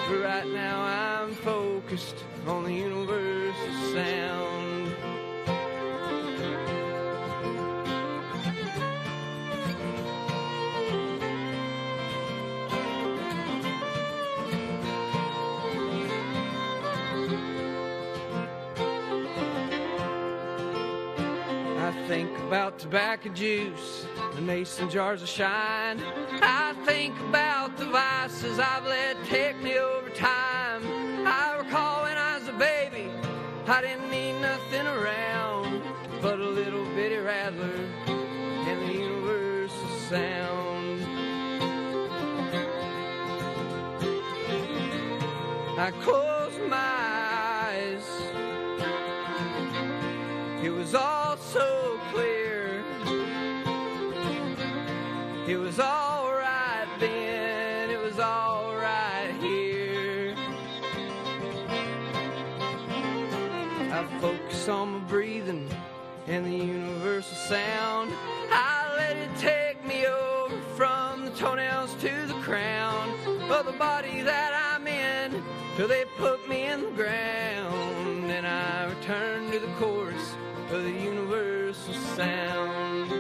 But right now I'm focused on the universal sound. I think about tobacco juice, the mason jars of shine. I think about the vices I've let take me over time. I recall when I was a baby, I didn't need nothing around but a little bitty rattler and the universal sound. I closed my eyes, it was all so clear. It was all right then, it was all right here. I focus on my breathing and the universal sound. I let it take me over from the toenails to the crown of the body that I'm in, till they put me in the ground. And I return to the chorus of the universal sound.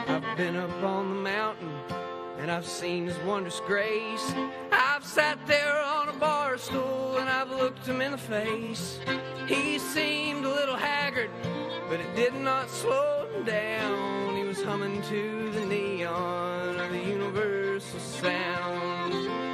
I've been up on the mountain and I've seen his wondrous grace. I've sat there on a bar stool and I've looked him in the face. He seemed a little haggard, but it did not slow him down. He was humming to the neon of the universal sound.